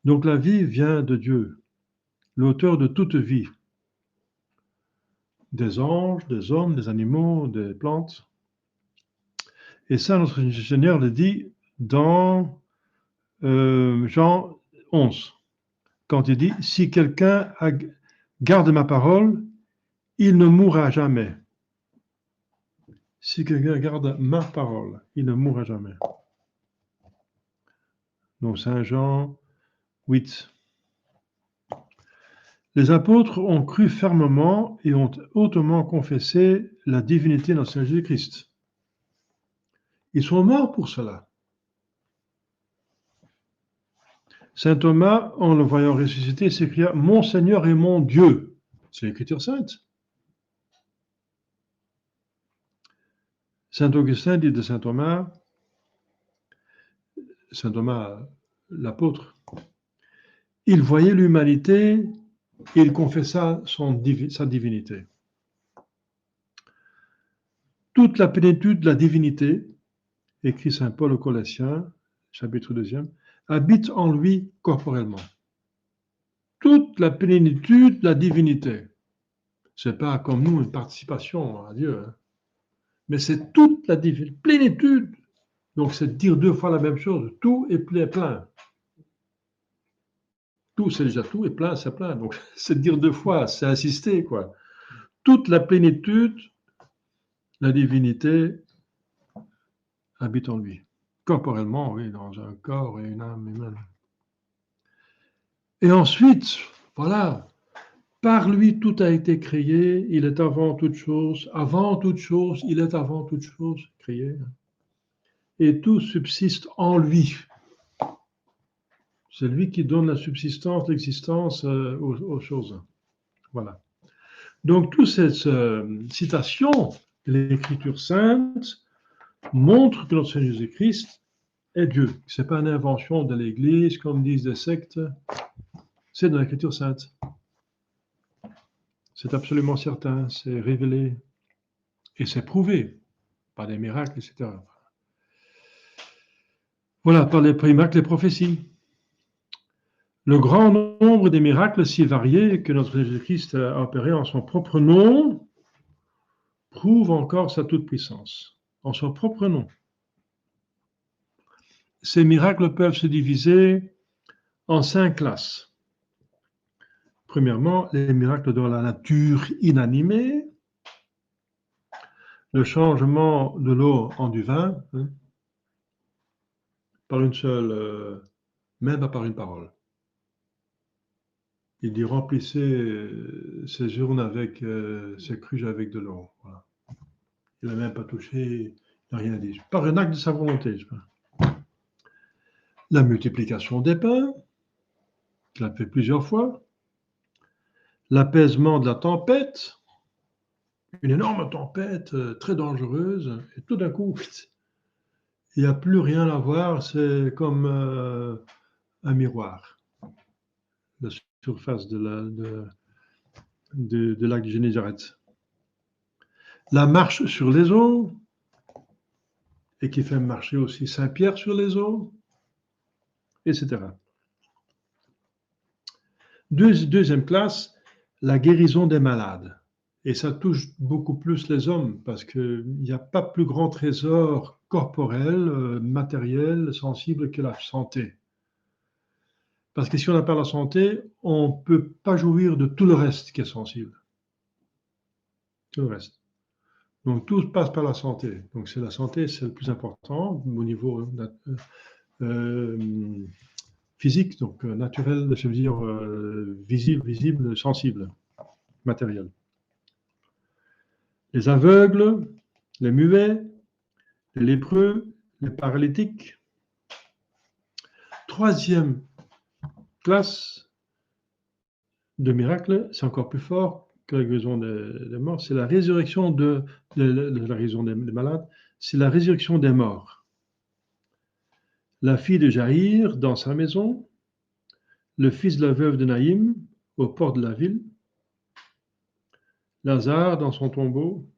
A: Donc, la vie vient de Dieu, l'auteur de toute vie. Des anges, des hommes, des animaux, des plantes. Et ça, notre Seigneur le dit dans Jean 11, quand il dit, si quelqu'un garde ma parole, il ne mourra jamais. Si quelqu'un garde ma parole, il ne mourra jamais. Donc Saint Jean 8. Les apôtres ont cru fermement et ont hautement confessé la divinité de notre Seigneur Jésus-Christ. Ils sont morts pour cela. Saint Thomas, en le voyant ressusciter, s'écria « Mon Seigneur et mon Dieu ». C'est l'Écriture sainte. Saint Augustin dit de Saint Thomas l'apôtre, il voyait l'humanité et il confessa sa divinité. Toute la plénitude de la divinité, écrit Saint Paul aux Colossiens, chapitre 2, habite en lui corporellement. Toute la plénitude de la divinité. Ce n'est pas comme nous une participation à Dieu, hein. Mais c'est toute la plénitude. Donc c'est dire deux fois la même chose. Tout est plein. Tout, c'est déjà tout, et plein, c'est plein. Donc c'est dire deux fois, c'est insister, quoi. Toute la plénitude, la divinité habite en lui. Corporellement, oui, dans un corps et une âme humaine. Et ensuite, voilà, par lui tout a été créé, il est avant toute chose, il est avant toute chose créé. Et tout subsiste en lui. C'est lui qui donne la subsistance, l'existence aux choses. Voilà. Donc, toute cette citation de l'Écriture sainte montre que notre Seigneur Jésus-Christ est Dieu. Ce n'est pas une invention de l'Église, comme disent des sectes, c'est dans l'Écriture sainte. C'est absolument certain, c'est révélé et c'est prouvé par des miracles, etc. Voilà, par les miracles, les prophéties. Le grand nombre des miracles si variés que notre Jésus-Christ a opérés en son propre nom prouve encore sa toute-puissance. En son propre nom. Ces miracles peuvent se diviser en 5 classes. Premièrement, les miracles de la nature inanimée, le changement de l'eau en du vin, hein, par une seule, même pas par une parole. Il dit remplissez ces urnes avec, ces cruches avec de l'eau. Voilà. Il n'a même pas touché, il n'a rien dit. Par un acte de sa volonté. La multiplication des pains, il l'a fait plusieurs fois. L'apaisement de la tempête, une énorme tempête très dangereuse, et tout d'un coup, il n'y a plus rien à voir, c'est comme un miroir. La surface de lac de Génézareth. La marche sur les eaux, et qui fait marcher aussi Saint-Pierre sur les eaux, etc. Deuxième classe, la guérison des malades. Et ça touche beaucoup plus les hommes, parce qu'il n'y a pas plus grand trésor corporel, matériel, sensible que la santé. Parce que si on n'a pas la santé, on ne peut pas jouir de tout le reste qui est sensible. Tout le reste. Donc tout passe par la santé. Donc c'est la santé, c'est le plus important au niveau physique, donc naturel, je veux dire visible, sensible, matériel. Les aveugles, les muets, les lépreux, les paralytiques. Troisième classe de miracle, c'est encore plus fort que la guérison des morts, c'est la résurrection de la guérison des malades, c'est la résurrection des morts. La fille de Jaïr dans sa maison, le fils de la veuve de Naïm au port de la ville, Lazare dans son tombeau.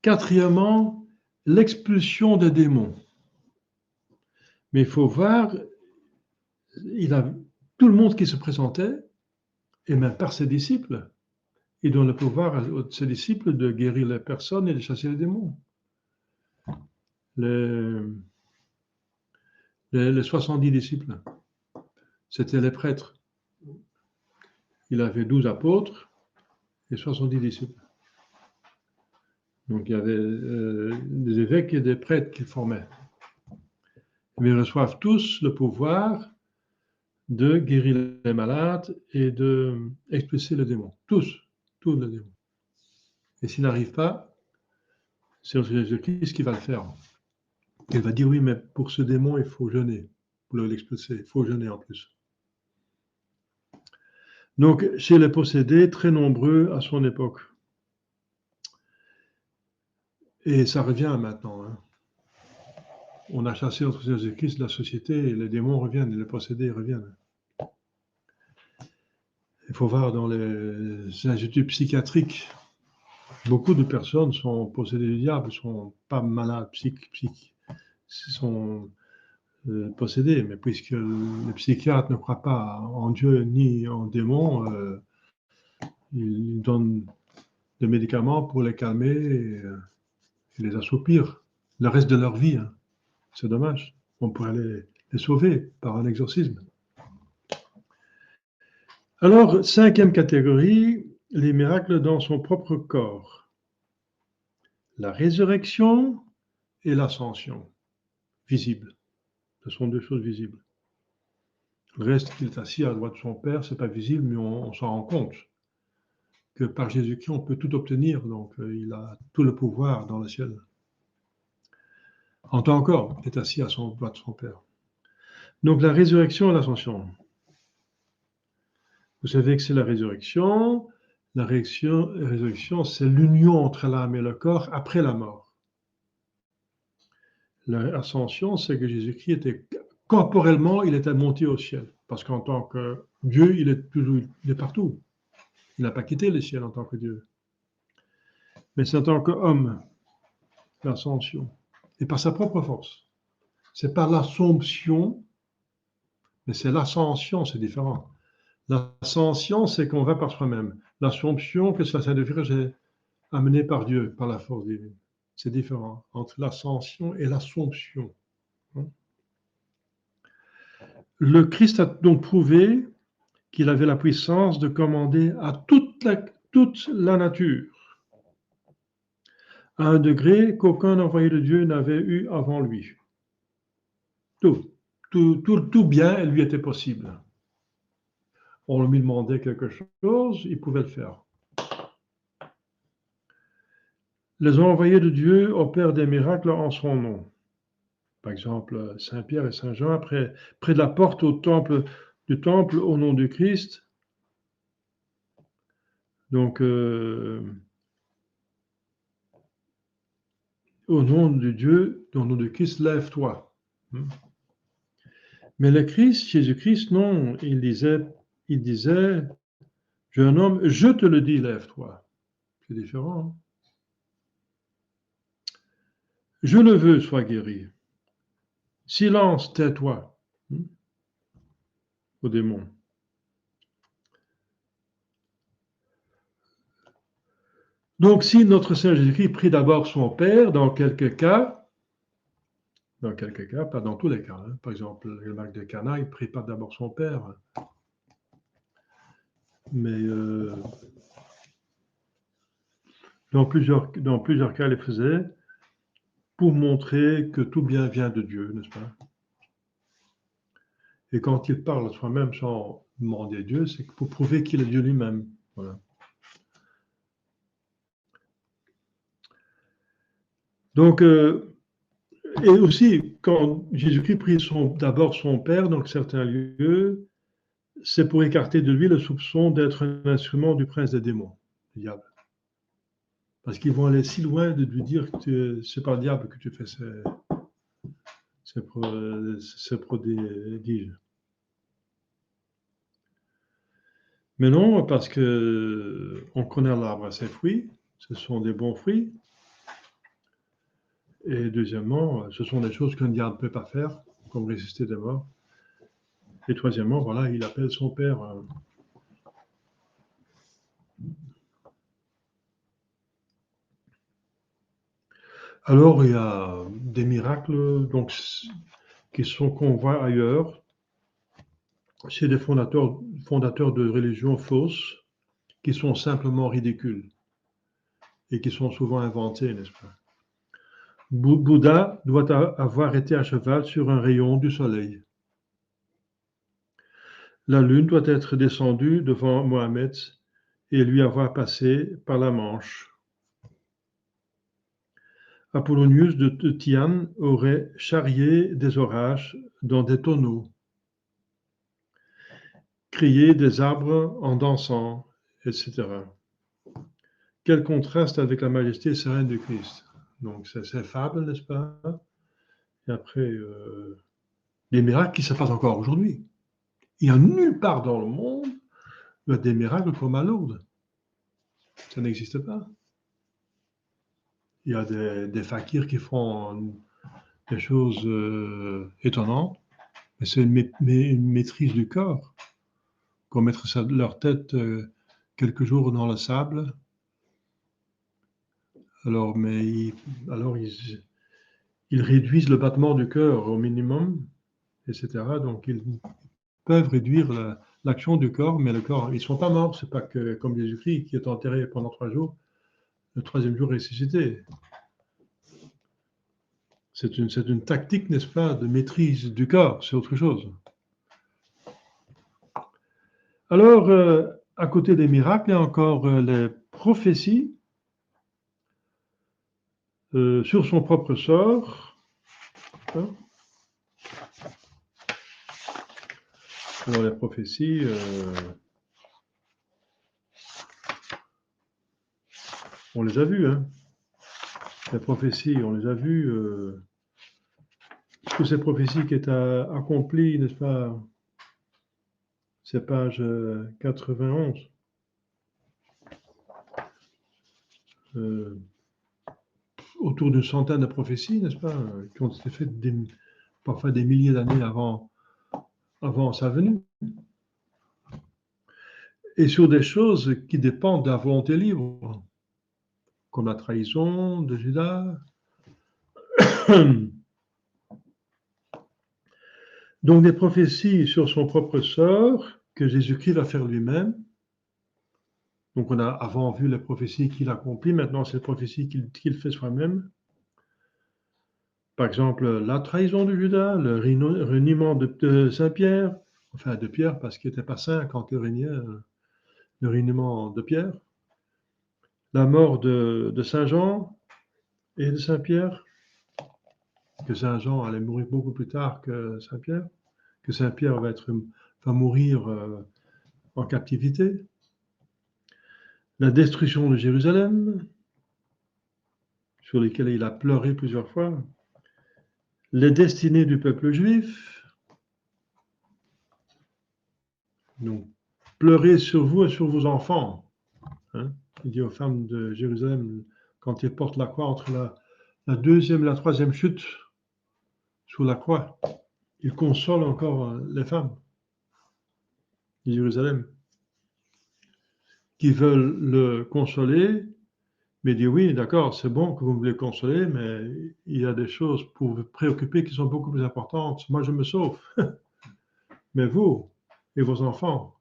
A: Quatrièmement, l'expulsion des démons. Mais il faut voir, il a tout le monde qui se présentait, et même par ses disciples, il donne le pouvoir à ses disciples de guérir les personnes et de chasser les démons. Les 70 disciples, c'était les prêtres. Il avait 12 apôtres et 70 disciples. Donc il y avait des évêques et des prêtres qu'il formait. Mais ils reçoivent tous le pouvoir de guérir les malades et d'expulser les démons. Tous les démons. Et s'ils n'arrivent pas, c'est Jésus-Christ qui va le faire. Il va dire oui, mais pour ce démon, il faut jeûner. Pour l'expulser, il faut jeûner en plus. Donc, chez les possédés, très nombreux à son époque. Et ça revient maintenant. Hein. On a chassé entre Jésus-Christ de la société et les démons reviennent, et les possédés reviennent. Il faut voir dans les instituts psychiatriques, beaucoup de personnes sont possédées du diable, ne sont pas malades sont possédés. Mais puisque les psychiatres ne croient pas en Dieu ni en démons, ils donnent des médicaments pour les calmer et les assoupir le reste de leur vie. Hein. C'est dommage. On pourrait les sauver par un exorcisme. Alors, 5e catégorie, les miracles dans son propre corps. La résurrection et l'ascension, visibles. Ce sont deux choses visibles. Le reste, qu'il est assis à la droite de son Père, ce n'est pas visible, mais on s'en rend compte que par Jésus-Christ, on peut tout obtenir. Donc, il a tout le pouvoir dans le ciel. En tant qu'homme, il est assis à la droite de son Père. Donc, la résurrection et l'ascension. Vous savez que c'est la résurrection. La résurrection, c'est l'union entre l'âme et le corps après la mort. L'ascension, c'est que Jésus-Christ était corporellement, il était monté au ciel. Parce qu'en tant que Dieu, il est partout. Il n'a pas quitté le ciel en tant que Dieu. Mais c'est en tant qu'homme, l'ascension. Et par sa propre force. C'est pas l'assomption, mais c'est l'ascension, c'est différent. L'ascension, c'est qu'on va par soi-même. L'assomption, que ça signifie, c'est amené par Dieu, par la force divine. C'est différent entre l'ascension et l'assomption. Le Christ a donc prouvé qu'il avait la puissance de commander à toute la nature, à un degré qu'aucun envoyé de Dieu n'avait eu avant lui. Tout bien lui était possible. On lui demandait quelque chose, il pouvait le faire. Les envoyés de Dieu opèrent des miracles en son nom. Par exemple, Saint Pierre et Saint Jean, près de la porte du temple au nom du Christ. Donc, au nom de Dieu, au nom de Christ, lève-toi. Mais le Christ, Jésus-Christ, non, il disait, jeune homme, je te le dis, lève-toi. C'est différent. Hein? Je le veux, sois guéri. Silence, tais-toi. Au démon. Donc, si notre Seigneur Jésus-Christ prie d'abord son Père, dans quelques cas, pas dans tous les cas, hein. Par exemple, le lac de Cana, il ne prie pas d'abord son Père. Mais Dans plusieurs cas, il les faisait pour montrer que tout bien vient de Dieu, n'est-ce pas? Et quand il parle soi-même sans demander à Dieu, c'est pour prouver qu'il est Dieu lui-même. Voilà. Donc, et aussi, quand Jésus-Christ prie d'abord son Père dans certains lieux, c'est pour écarter de lui le soupçon d'être un instrument du prince des démons, le diable. Parce qu'ils vont aller si loin de lui dire que c'est pas le diable que tu fais ces prodiges. Mais non, parce que on connaît l'arbre à ses fruits, ce sont des bons fruits. Et deuxièmement, ce sont des choses qu'un diable ne peut pas faire, comme résister des morts. Et troisièmement, voilà, il appelle son père. Alors, il y a des miracles donc, qu'on voit ailleurs chez des fondateurs de religions fausses qui sont simplement ridicules et qui sont souvent inventés, n'est-ce pas? Bouddha doit avoir été à cheval sur un rayon du soleil. La lune doit être descendue devant Mohammed et lui avoir passé par la Manche. Apollonius de Tyane aurait charrié des orages dans des tonneaux, crié des arbres en dansant, etc. Quel contraste avec la majesté sereine du Christ. Donc, c'est fable, n'est-ce pas? Et après, des miracles qui se passent encore aujourd'hui. Il n'y a nulle part dans le monde où il y a des miracles comme à Lourdes. Ça n'existe pas. Il y a des fakirs qui font des choses étonnantes, mais c'est une maîtrise du corps. Qu'on mettre leur tête quelques jours dans le sable. Alors, ils réduisent le battement du cœur au minimum, etc. Donc, ils peuvent réduire l'action du corps, mais le corps, ils ne sont pas morts. C'est pas que comme Jésus-Christ qui est enterré pendant 3 jours, le troisième jour ressuscité. C'est une tactique, n'est-ce pas, de maîtrise du corps, c'est autre chose. Alors, à côté des miracles, il y a encore les prophéties sur son propre sort. Hein? Dans les prophéties, on les a vues. Hein? Les prophéties, on les a vues. Toutes ces prophéties qui étaient accomplies, n'est-ce pas? C'est page 91. Autour d'une centaine de prophéties, n'est-ce pas? Qui ont été faites parfois des milliers d'années avant sa venue. Et sur des choses qui dépendent de la volonté libre, comme la trahison de Judas. Donc des prophéties sur son propre sort que Jésus-Christ va faire lui-même. Donc on a avant vu les prophéties qu'il accomplit, maintenant c'est les prophéties qu'il fait soi-même. Par exemple, la trahison de Judas, le reniement de Saint-Pierre, enfin de Pierre parce qu'il n'était pas saint quand il régnait, le reniement de Pierre, la mort de Saint-Jean et de Saint-Pierre, que Saint-Jean allait mourir beaucoup plus tard que Saint-Pierre, que Saint-Pierre va mourir en captivité, la destruction de Jérusalem, sur lesquelles il a pleuré plusieurs fois, les destinées du peuple juif, donc pleurez sur vous et sur vos enfants. Hein? Il dit aux femmes de Jérusalem, quand ils portent la croix entre la deuxième et la troisième chute sous la croix, il console encore les femmes de Jérusalem qui veulent le consoler, mais dit oui, d'accord, c'est bon que vous me voulez consoler, mais il y a des choses pour vous préoccuper qui sont beaucoup plus importantes. Moi, je me sauve. Mais vous et vos enfants,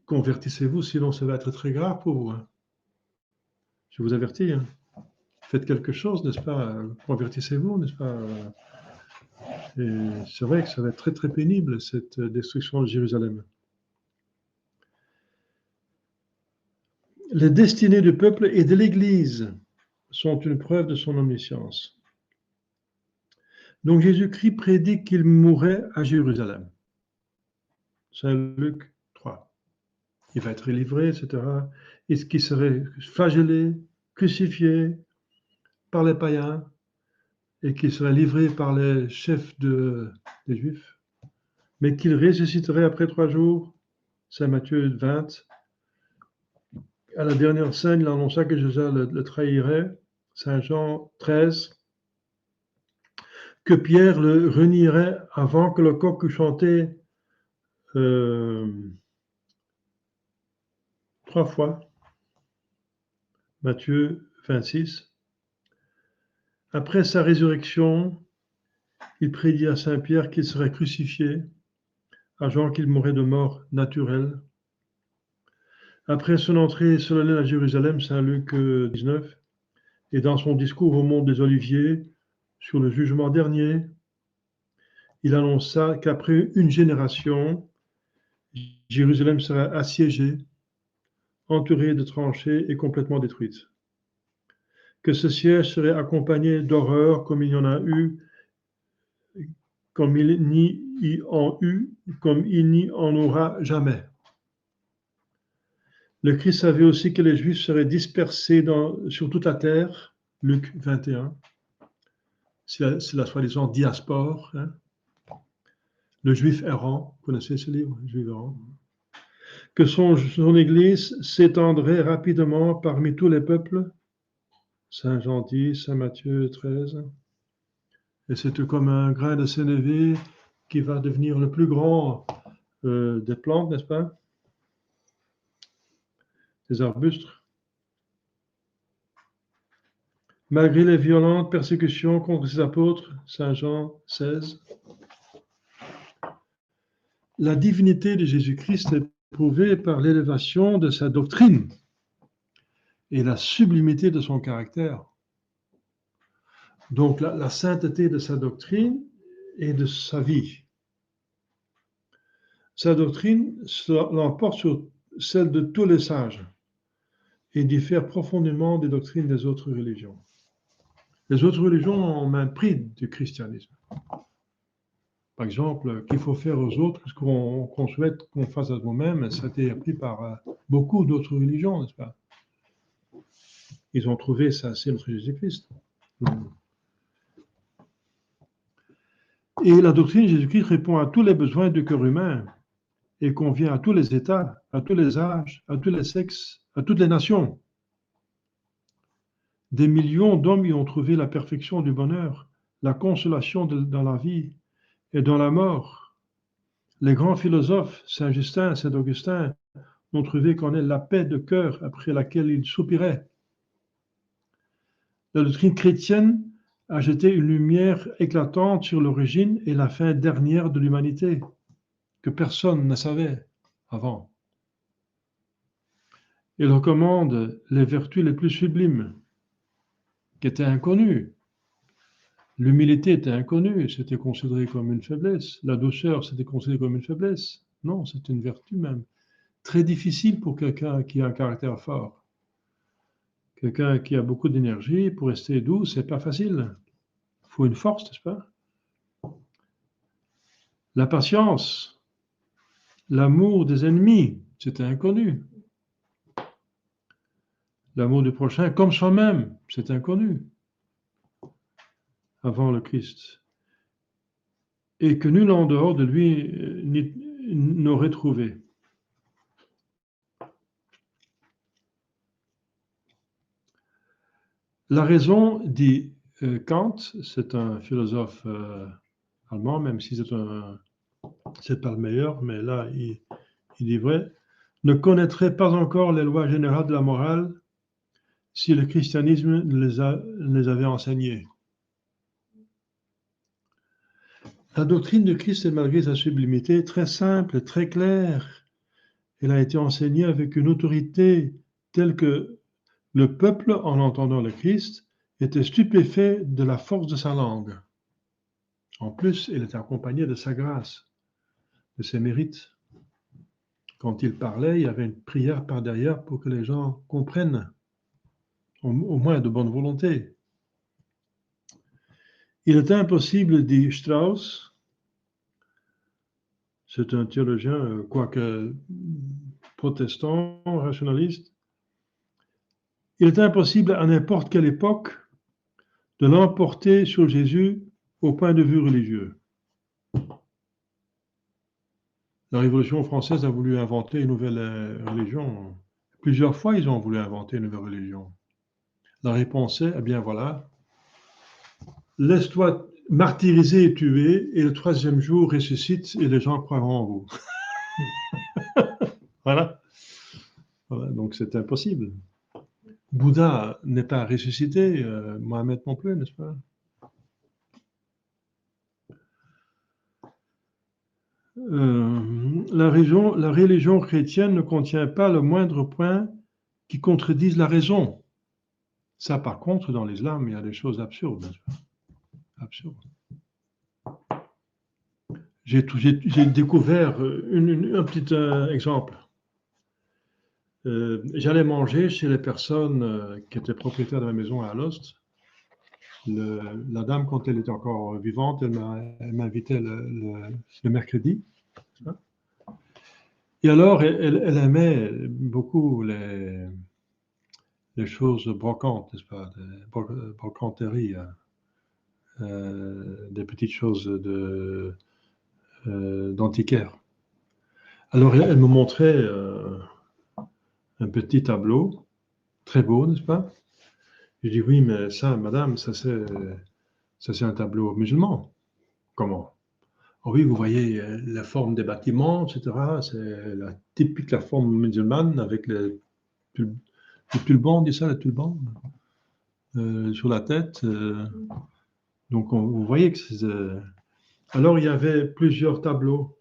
A: convertissez-vous, sinon ça va être très grave pour vous. Hein. Je vous avertis, hein. Faites quelque chose, n'est-ce pas? Convertissez-vous, n'est-ce pas? Et c'est vrai que ça va être très très pénible, cette destruction de Jérusalem. Les destinées du peuple et de l'Église sont une preuve de son omniscience. Donc Jésus-Christ prédit qu'il mourrait à Jérusalem. Saint Luc 3. Il va être livré, etc. Et qu'il serait flagellé, crucifié par les païens et qu'il serait livré par les chefs des Juifs, mais qu'il ressusciterait après 3 jours. Saint Matthieu 20. À la dernière scène, il annonça que Jésus le trahirait. Saint Jean 13. Que Pierre le renierait avant que le coq eût chanté 3 fois. Matthieu 26. Après sa résurrection, il prédit à Saint Pierre qu'il serait crucifié, à Jean qu'il mourrait de mort naturelle. Après son entrée solennelle à Jérusalem, Saint Luc 19, et dans son discours au Mont des Oliviers, sur le jugement dernier, il annonça qu'après une génération, Jérusalem sera assiégée, entourée de tranchées et complètement détruite. Que ce siège serait accompagné d'horreurs comme il y en a eu, comme il n'y en aura jamais. Le Christ savait aussi que les Juifs seraient dispersés sur toute la terre, Luc 21. C'est la soi-disant diaspora. Hein. Le Juif errant, vous connaissez ce livre, le Juif errant. Que son Église s'étendrait rapidement parmi tous les peuples, Saint Jean 10, Saint Matthieu 13. Et c'est comme un grain de sénévé qui va devenir le plus grand des plantes, n'est-ce pas? Des arbustes. Malgré les violentes persécutions contre ses apôtres, Saint Jean 16. La divinité de Jésus-Christ est prouvée par l'élévation de sa doctrine et la sublimité de son caractère. Donc la sainteté de sa doctrine et de sa vie. Sa doctrine l'emporte sur celle de tous les sages et diffère profondément des doctrines des autres religions. Les autres religions ont même pris du christianisme. Par exemple, qu'il faut faire aux autres ce qu'on souhaite qu'on fasse à nous-mêmes, ça a été appris par beaucoup d'autres religions, n'est-ce pas? Ils ont trouvé ça, c'est notre Jésus-Christ. Et la doctrine de Jésus-Christ répond à tous les besoins du cœur humain et convient à tous les états, à tous les âges, à tous les sexes, à toutes les nations. Des millions d'hommes y ont trouvé la perfection du bonheur, la consolation dans la vie et dans la mort. Les grands philosophes, Saint Justin, Saint Augustin, ont trouvé qu'on ait la paix de cœur après laquelle ils soupiraient. La doctrine chrétienne a jeté une lumière éclatante sur l'origine et la fin dernière de l'humanité, que personne ne savait avant. Elle recommande les vertus les plus sublimes, qui étaient inconnues. L'humilité était inconnue, c'était considéré comme une faiblesse. La douceur, c'était considéré comme une faiblesse. Non, c'est une vertu même. Très difficile pour quelqu'un qui a un caractère fort. Quelqu'un qui a beaucoup d'énergie, pour rester doux, c'est pas facile. Il faut une force, n'est-ce pas? La patience, l'amour des ennemis, c'était inconnu. L'amour du prochain comme soi-même, c'est inconnu avant le Christ. Et que nul en dehors de lui n'aurait trouvé. La raison, dit Kant, c'est un philosophe allemand, même si c'est pas le meilleur, mais là, il dit vrai, ne connaîtrait pas encore les lois générales de la morale si le christianisme les avait enseignées. La doctrine de Christ est, malgré sa sublimité, très simple, très claire. Elle a été enseignée avec une autorité telle que Le peuple, en entendant le Christ, était stupéfait de la force de sa langue. En plus, il était accompagné de sa grâce, de ses mérites. Quand il parlait, il y avait une prière par derrière pour que les gens comprennent, au moins de bonne volonté. Il est impossible, dit Strauss, c'est un théologien, quoique protestant, rationaliste, il est impossible à n'importe quelle époque de l'emporter sur Jésus au point de vue religieux. La Révolution française a voulu inventer une nouvelle religion. Plusieurs fois, ils ont voulu inventer une nouvelle religion. La réponse est, eh bien voilà, laisse-toi martyriser et tuer, et le troisième jour ressuscite et les gens croiront en vous. Voilà. Voilà. Donc c'est impossible. Bouddha n'est pas ressuscité, Mohamed non plus, n'est-ce pas? La religion chrétienne ne contient pas le moindre point qui contredise la raison. Ça, par contre, dans l'islam, il y a des choses absurdes, n'est-ce pas? Absurdes. J'ai découvert un petit exemple. J'allais manger chez les personnes qui étaient propriétaires de la maison à Alost. La dame, quand elle était encore vivante, elle m'invitait le mercredi. Et alors, elle aimait beaucoup les choses brocantes, n'est-ce pas, des brocanteries, des petites choses d'antiquaire. Alors, elle me montrait un petit tableau, très beau, n'est-ce pas? Je dis, oui, mais ça, madame, ça c'est un tableau musulman. Comment? Oh oui, vous voyez la forme des bâtiments, etc. C'est typique la forme musulmane avec le tulban, on dit ça, le tulban, sur la tête. Donc, vous voyez que c'est... Alors, il y avait plusieurs tableaux.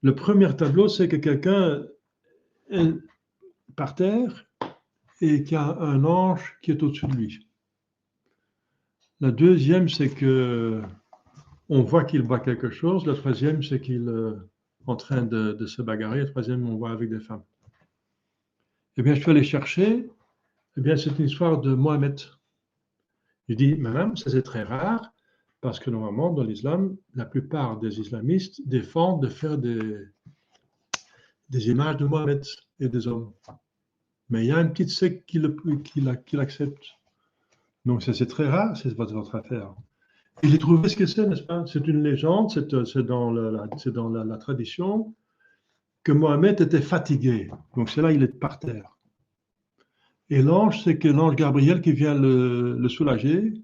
A: Le premier tableau, c'est que quelqu'un est par terre et qu'il y a un ange qui est au-dessus de lui. La deuxième, c'est que on voit qu'il voit quelque chose. La troisième, c'est qu'il est en train de se bagarrer. La troisième, on voit avec des femmes. Eh bien, je suis allé chercher. Eh bien, c'est une histoire de Mohamed. Je dis, madame, ça c'est très rare, parce que normalement, dans l'islam, la plupart des islamistes défendent de faire des images de Mohamed et des hommes. Mais il y a une petite secte qui l'accepte. Donc, ça c'est très rare, c'est votre affaire. Et j'ai trouvé ce que c'est, n'est-ce pas? C'est une légende, c'est dans la tradition, que Mohamed était fatigué. Donc, c'est là, il est par terre. Et l'ange, c'est que l'ange Gabriel qui vient le soulager.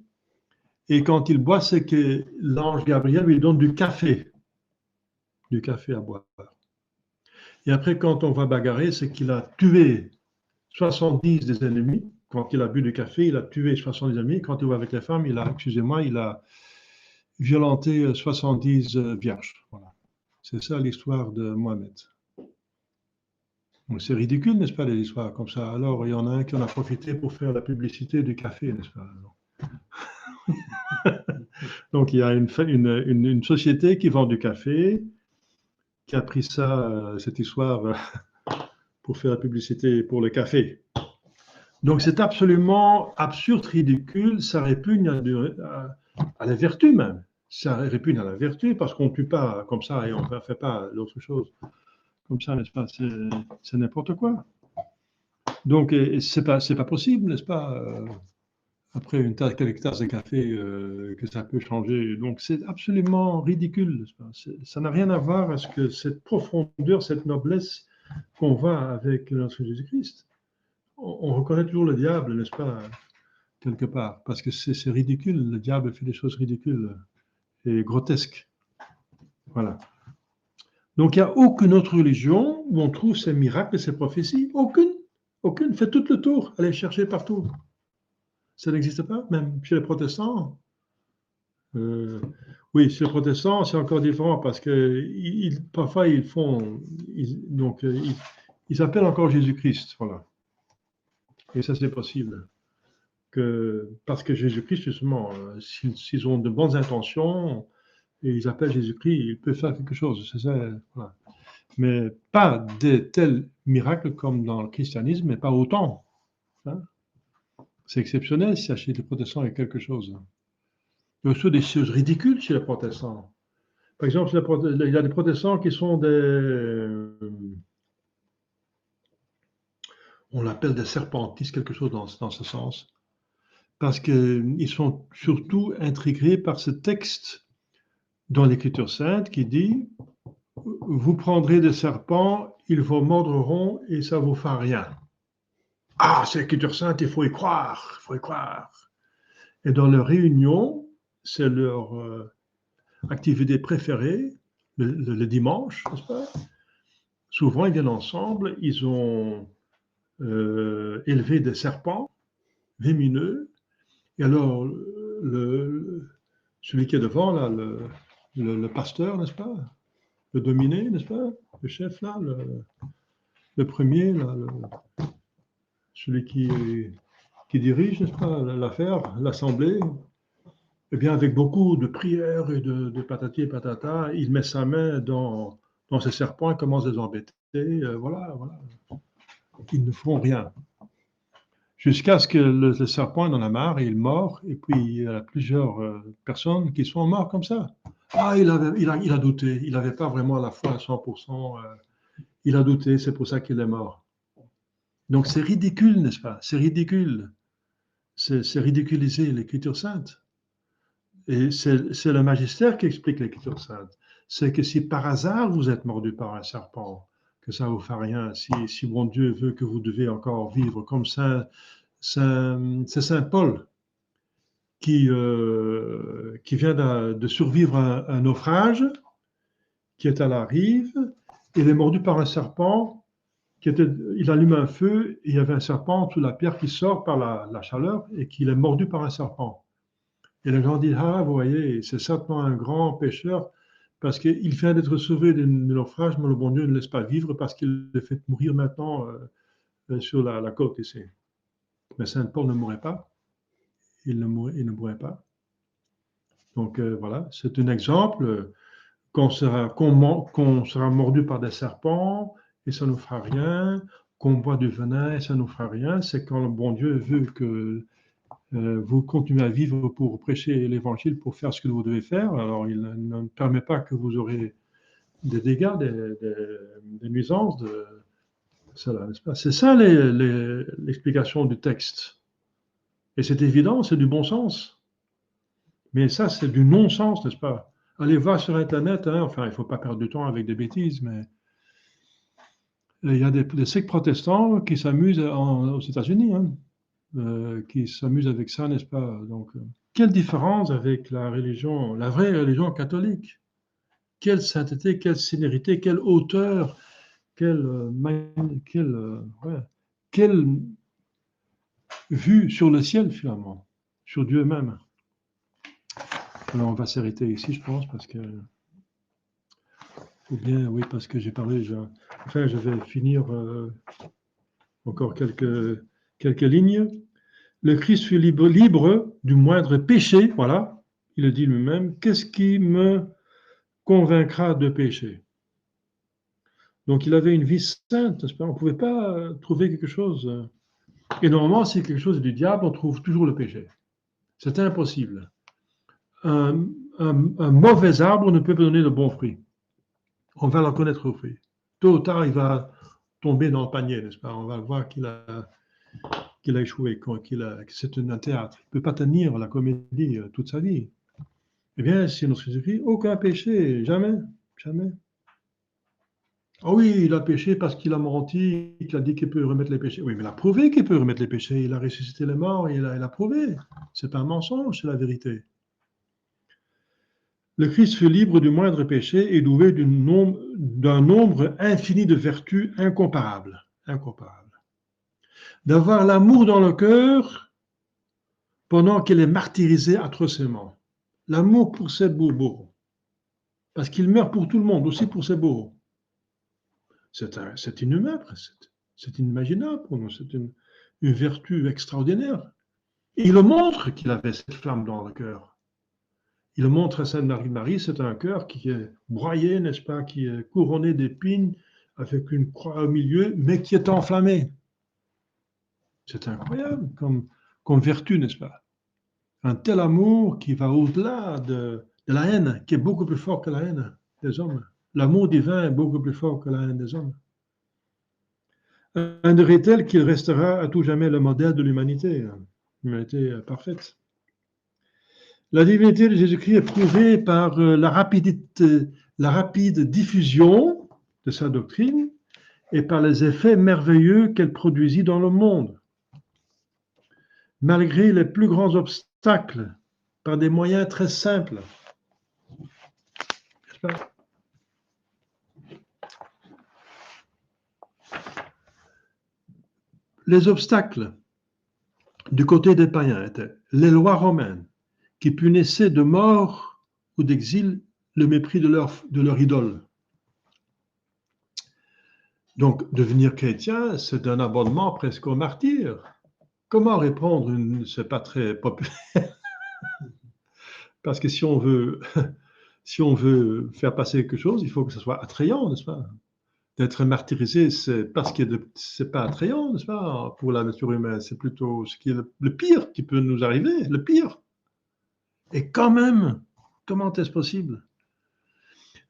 A: Et quand il boit, c'est que l'ange Gabriel lui donne du café à boire. Et après, quand on va bagarrer, c'est qu'il a tué 70 des ennemis. Quand il a bu du café, il a tué 70 ennemis. Quand il va avec les femmes, il a violenté 70 vierges. Voilà. C'est ça l'histoire de Mohamed. Donc, c'est ridicule, n'est-ce pas, les histoires comme ça. Alors, il y en a un qui en a profité pour faire la publicité du café, n'est-ce pas? Donc, il y a une société qui vend du café, qui a pris cette histoire, pour faire la publicité pour le café. Donc, c'est absolument absurde, ridicule, ça répugne à la vertu même. Ça répugne à la vertu parce qu'on ne tue pas comme ça et on ne fait pas l'autre chose comme ça, n'est-ce pas? C'est n'importe quoi. Donc, c'est pas possible, n'est-ce pas? Après quelques tasses de café, que ça peut changer. Donc, c'est absolument ridicule, n'est-ce pas? Ça n'a rien à voir avec cette profondeur, cette noblesse qu'on voit avec notre Jésus-Christ. On reconnaît toujours le diable, n'est-ce pas, quelque part, parce que c'est ridicule. Le diable fait des choses ridicules et grotesques. Voilà. Donc, il n'y a aucune autre religion où on trouve ces miracles et ces prophéties. Aucune. Aucune. Faites tout le tour. Allez chercher partout. Ça n'existe pas, même chez les protestants. Oui, chez les protestants, c'est encore différent parce que parfois ils appellent encore Jésus-Christ. Voilà. Et ça, c'est possible. Parce que Jésus-Christ, justement, s'ils ont de bonnes intentions et ils appellent Jésus-Christ, il peut faire quelque chose. C'est ça, voilà. Mais pas de tels miracles comme dans le christianisme, mais pas autant. Hein. C'est exceptionnel si chez les protestants il y a quelque chose. Il y a aussi des choses ridicules chez les protestants. Par exemple, il y a des protestants qui sont on l'appelle des serpentistes, quelque chose dans ce sens. Parce qu'ils sont surtout intrigués par ce texte dans l'Écriture sainte qui dit « Vous prendrez des serpents, ils vous mordront et ça ne vous fera rien. » Ah, c'est l'Écriture sainte, il faut y croire, il faut y croire. Et dans leur réunion, c'est leur activité préférée, le dimanche, n'est-ce pas? Souvent, ils viennent ensemble, ils ont élevé des serpents vémineux, et alors celui qui est devant, là, le pasteur, n'est-ce pas? Le dominé, n'est-ce pas? Le chef, là, le premier, là, celui qui dirige, n'est-ce pas, l'affaire, l'assemblée, eh bien, avec beaucoup de prières et de patati et patata, il met sa main dans ces serpents et commence à les embêter. Voilà, voilà. Ils ne font rien. Jusqu'à ce que le serpent en a marre et il mord, et puis il y a plusieurs personnes qui sont mortes comme ça. Ah, il a douté, il n'avait pas vraiment la foi à 100%, il a douté, c'est pour ça qu'il est mort. Donc c'est ridicule, n'est-ce pas? C'est ridicule. C'est ridiculiser l'Écriture sainte. Et c'est le magistère qui explique l'Écriture sainte. C'est que si par hasard vous êtes mordu par un serpent, que ça ne vous fait rien, si bon Dieu veut que vous devez encore vivre comme ça, c'est Saint Paul qui vient de survivre à un naufrage, qui est à la rive, il est mordu par un serpent, il allume un feu, et il y avait un serpent sous la pierre qui sort par la chaleur, et qu'il est mordu par un serpent. Et les gens disent, ah, vous voyez, c'est certainement un grand pécheur, parce qu'il vient d'être sauvé d'un naufrage, mais le bon Dieu ne laisse pas vivre, parce qu'il le fait mourir maintenant sur la côte ici. Mais Saint Paul ne mourrait pas. Il ne mourrait pas. Donc voilà, c'est un exemple qu'on sera mordu par des serpents et ça ne nous fera rien, qu'on boit du venin et ça ne nous fera rien. C'est quand le bon Dieu veut que vous continuez à vivre pour prêcher l'évangile, pour faire ce que vous devez faire. Alors il ne permet pas que vous aurez des dégâts, des nuisances de cela, n'est-ce pas? C'est ça l'explication du texte. Et c'est évident, c'est du bon sens. Mais ça, c'est du non-sens, n'est-ce pas? Allez voir sur Internet, hein, enfin, il ne faut pas perdre du temps avec des bêtises, mais il y a des sectes protestants qui s'amusent aux États-Unis, hein, qui s'amusent avec ça, n'est-ce pas? Donc, quelle différence avec la religion, la vraie religion catholique? Quelle sainteté, quelle sénérité, quelle hauteur, quelle vue sur le ciel, finalement, sur Dieu même. Alors, on va s'arrêter ici, je pense, parce que... Ou bien, oui, parce que j'ai parlé, enfin, je vais finir encore quelques lignes. Le Christ fut libre du moindre péché, voilà, il le dit lui-même, qu'est-ce qui me convaincra de péché? Donc, il avait une vie sainte, n'est-ce pas? On ne pouvait pas trouver quelque chose. Et normalement, si quelque chose est du diable, on trouve toujours le péché. C'est impossible. Un mauvais arbre ne peut pas donner de bons fruits. On va le reconnaître au fruit. Tôt ou tard, il va tomber dans le panier, n'est-ce pas? On va voir qu'il a échoué, que c'est un théâtre. Il ne peut pas tenir la comédie toute sa vie. Eh bien, si notre Jésus-Christ, aucun péché, jamais, jamais. Ah oui, il a péché parce qu'il a menti, qu'il a dit qu'il peut remettre les péchés. Oui, mais il a prouvé qu'il peut remettre les péchés. Il a ressuscité les morts, il a prouvé. C'est pas un mensonge, c'est la vérité. Le Christ fut libre du moindre péché et doué d'un nombre infini de vertus incomparables. Incomparables. D'avoir l'amour dans le cœur pendant qu'il est martyrisé atrocement. L'amour pour ses bourreaux. Parce qu'il meurt pour tout le monde, aussi pour ses bourreaux. C'est inhumain, c'est inimaginable pour nous. une vertu extraordinaire. Et il le montre qu'il avait cette flamme dans le cœur. Il le montre à Sainte Marie. C'est un cœur qui est broyé, n'est-ce pas, qui est couronné d'épines, avec une croix au milieu, mais qui est enflammé. C'est incroyable comme vertu, n'est-ce pas? Un tel amour qui va au-delà de la haine, qui est beaucoup plus fort que la haine des hommes. L'amour divin est beaucoup plus fort que la haine des hommes. Un degré tel qu'il restera à tout jamais le modèle de l'humanité parfaite. La divinité de Jésus-Christ est prouvée par la rapide diffusion de sa doctrine et par les effets merveilleux qu'elle produisit dans le monde. Malgré les plus grands obstacles, par des moyens très simples. N'est-ce pas? Les obstacles du côté des païens étaient les lois romaines qui punissaient de mort ou d'exil le mépris de leur idole. Donc, devenir chrétien, c'est un abonnement presque au martyr. Comment répondre? C'est pas très populaire. Parce que si on veut faire passer quelque chose, il faut que ce soit attrayant, n'est-ce pas? D'être martyrisé, c'est parce que c'est pas attrayant, n'est-ce pas, pour la nature humaine. C'est plutôt ce qui est le pire qui peut nous arriver, le pire. Et quand même, comment est-ce possible?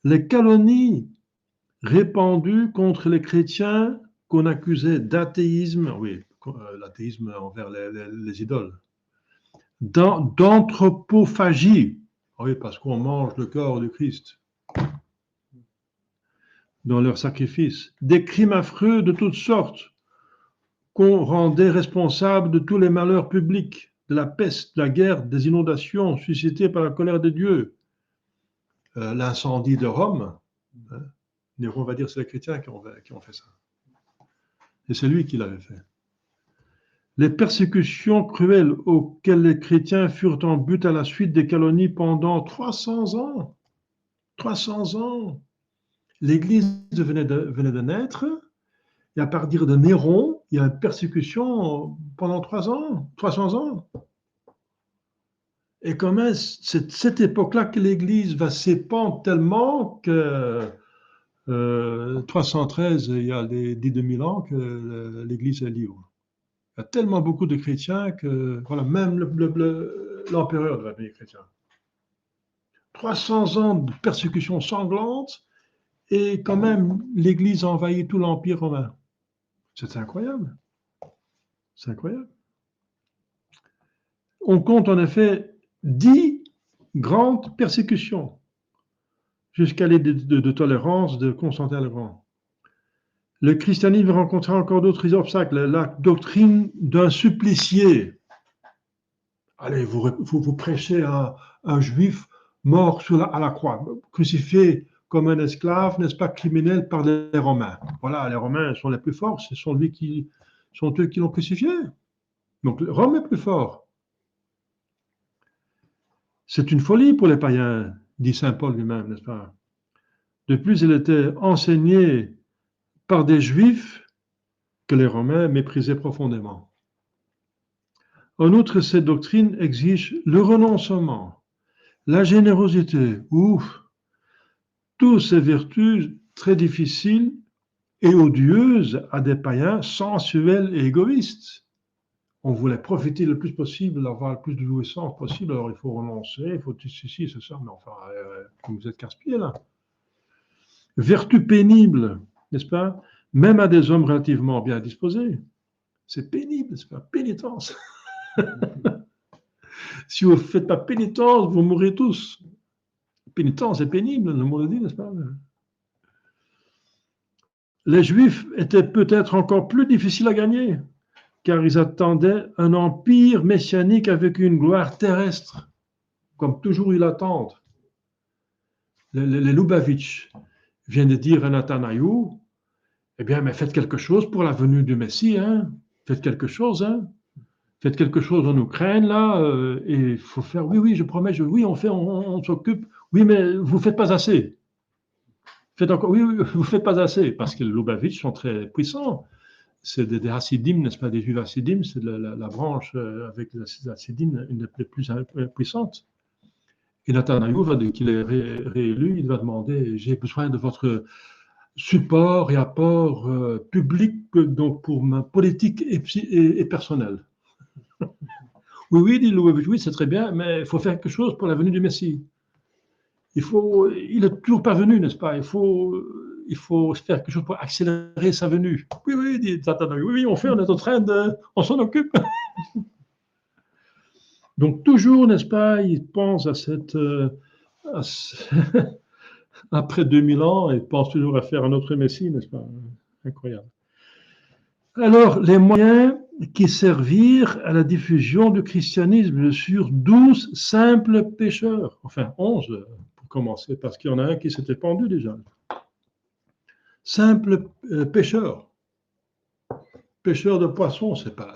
A: Les calomnies répandues contre les chrétiens qu'on accusait d'athéisme, oui, l'athéisme envers les idoles, d'anthropophagie, oui, parce qu'on mange le corps du Christ dans leur sacrifice, des crimes affreux de toutes sortes qu'on rendait responsables de tous les malheurs publics, de la peste, de la guerre, des inondations suscitées par la colère de Dieu, l'incendie de Rome. Hein, Néron va dire que c'est les chrétiens qui ont fait ça. Et c'est lui qui l'avait fait. Les persécutions cruelles auxquelles les chrétiens furent en but à la suite des calomnies pendant 300 ans. 300 ans. L'Église venait de naître, et à partir de Néron, il y a une persécution pendant 300 ans. Et comment c'est cette époque-là que l'Église va s'épandre tellement que 313, il y a des 2000 ans que l'Église est libre. Il y a tellement beaucoup de chrétiens que voilà, même l'empereur devait devenir chrétien. 300 ans de persécution sanglante, et quand même, l'Église a envahi tout l'Empire romain. C'est incroyable. C'est incroyable. On compte en effet 10 grandes persécutions jusqu'à l'idée de tolérance de Constantin le Grand. Le christianisme rencontra encore d'autres obstacles. La doctrine d'un supplicié. Allez, vous prêchez un juif mort à la croix, crucifié comme un esclave, n'est-ce pas, criminel par les Romains. Voilà, les Romains sont les plus forts, ce sont eux qui l'ont crucifié. Donc Rome est plus fort. C'est une folie pour les païens, dit saint Paul lui-même, n'est-ce pas? De plus, il était enseigné par des juifs que les Romains méprisaient profondément. En outre, cette doctrine exige le renoncement, la générosité, toutes ces vertus très difficiles et odieuses à des païens sensuels et égoïstes. On voulait profiter le plus possible, avoir le plus de jouissance possible, alors il faut renoncer, il faut ceci, c'est ça, mais enfin, vous êtes casse-pieds là. Vertu pénible, n'est-ce pas? Même à des hommes relativement bien disposés. C'est pénible, c'est pas pénitence. Si vous ne faites pas pénitence, vous mourrez tous. Pénitence est pénible, le mot le dit, n'est-ce pas? Les Juifs étaient peut-être encore plus difficiles à gagner, car ils attendaient un empire messianique avec une gloire terrestre, comme toujours ils l'attendent. Les Lubavitch viennent de dire à Nathanaïu, eh bien, mais faites quelque chose pour la venue du Messie, hein? Faites quelque chose, hein? Faites quelque chose en Ukraine, là, et il faut faire, oui, je promets, oui, on s'occupe, oui, mais vous ne faites pas assez. Faites encore, oui, vous ne faites pas assez, parce que les Lubavitch sont très puissants. c'est des Hassidim, n'est-ce pas, des Juifs Hassidim, c'est la branche avec les Hassidim, une des plus puissantes. Et Netanyahou, qu'il est réélu, il va demander, j'ai besoin de votre support et apport public donc pour ma politique et personnelle. Oui, dit Louis, oui, c'est très bien, mais il faut faire quelque chose pour la venue du Messie. Il est toujours pas venu, n'est-ce pas? Il faut faire quelque chose pour accélérer sa venue. Oui, dit Netanyahou, oui, on est en train on s'en occupe. Donc toujours, n'est-ce pas, il pense après 2000 ans, il pense toujours à faire un autre Messie, n'est-ce pas? Incroyable. Alors, les moyens qui servirent à la diffusion du christianisme sur 12 simples pécheurs, enfin 11 pour commencer, parce qu'il y en a un qui s'était pendu déjà. Simples pêcheurs de poissons, c'est pas...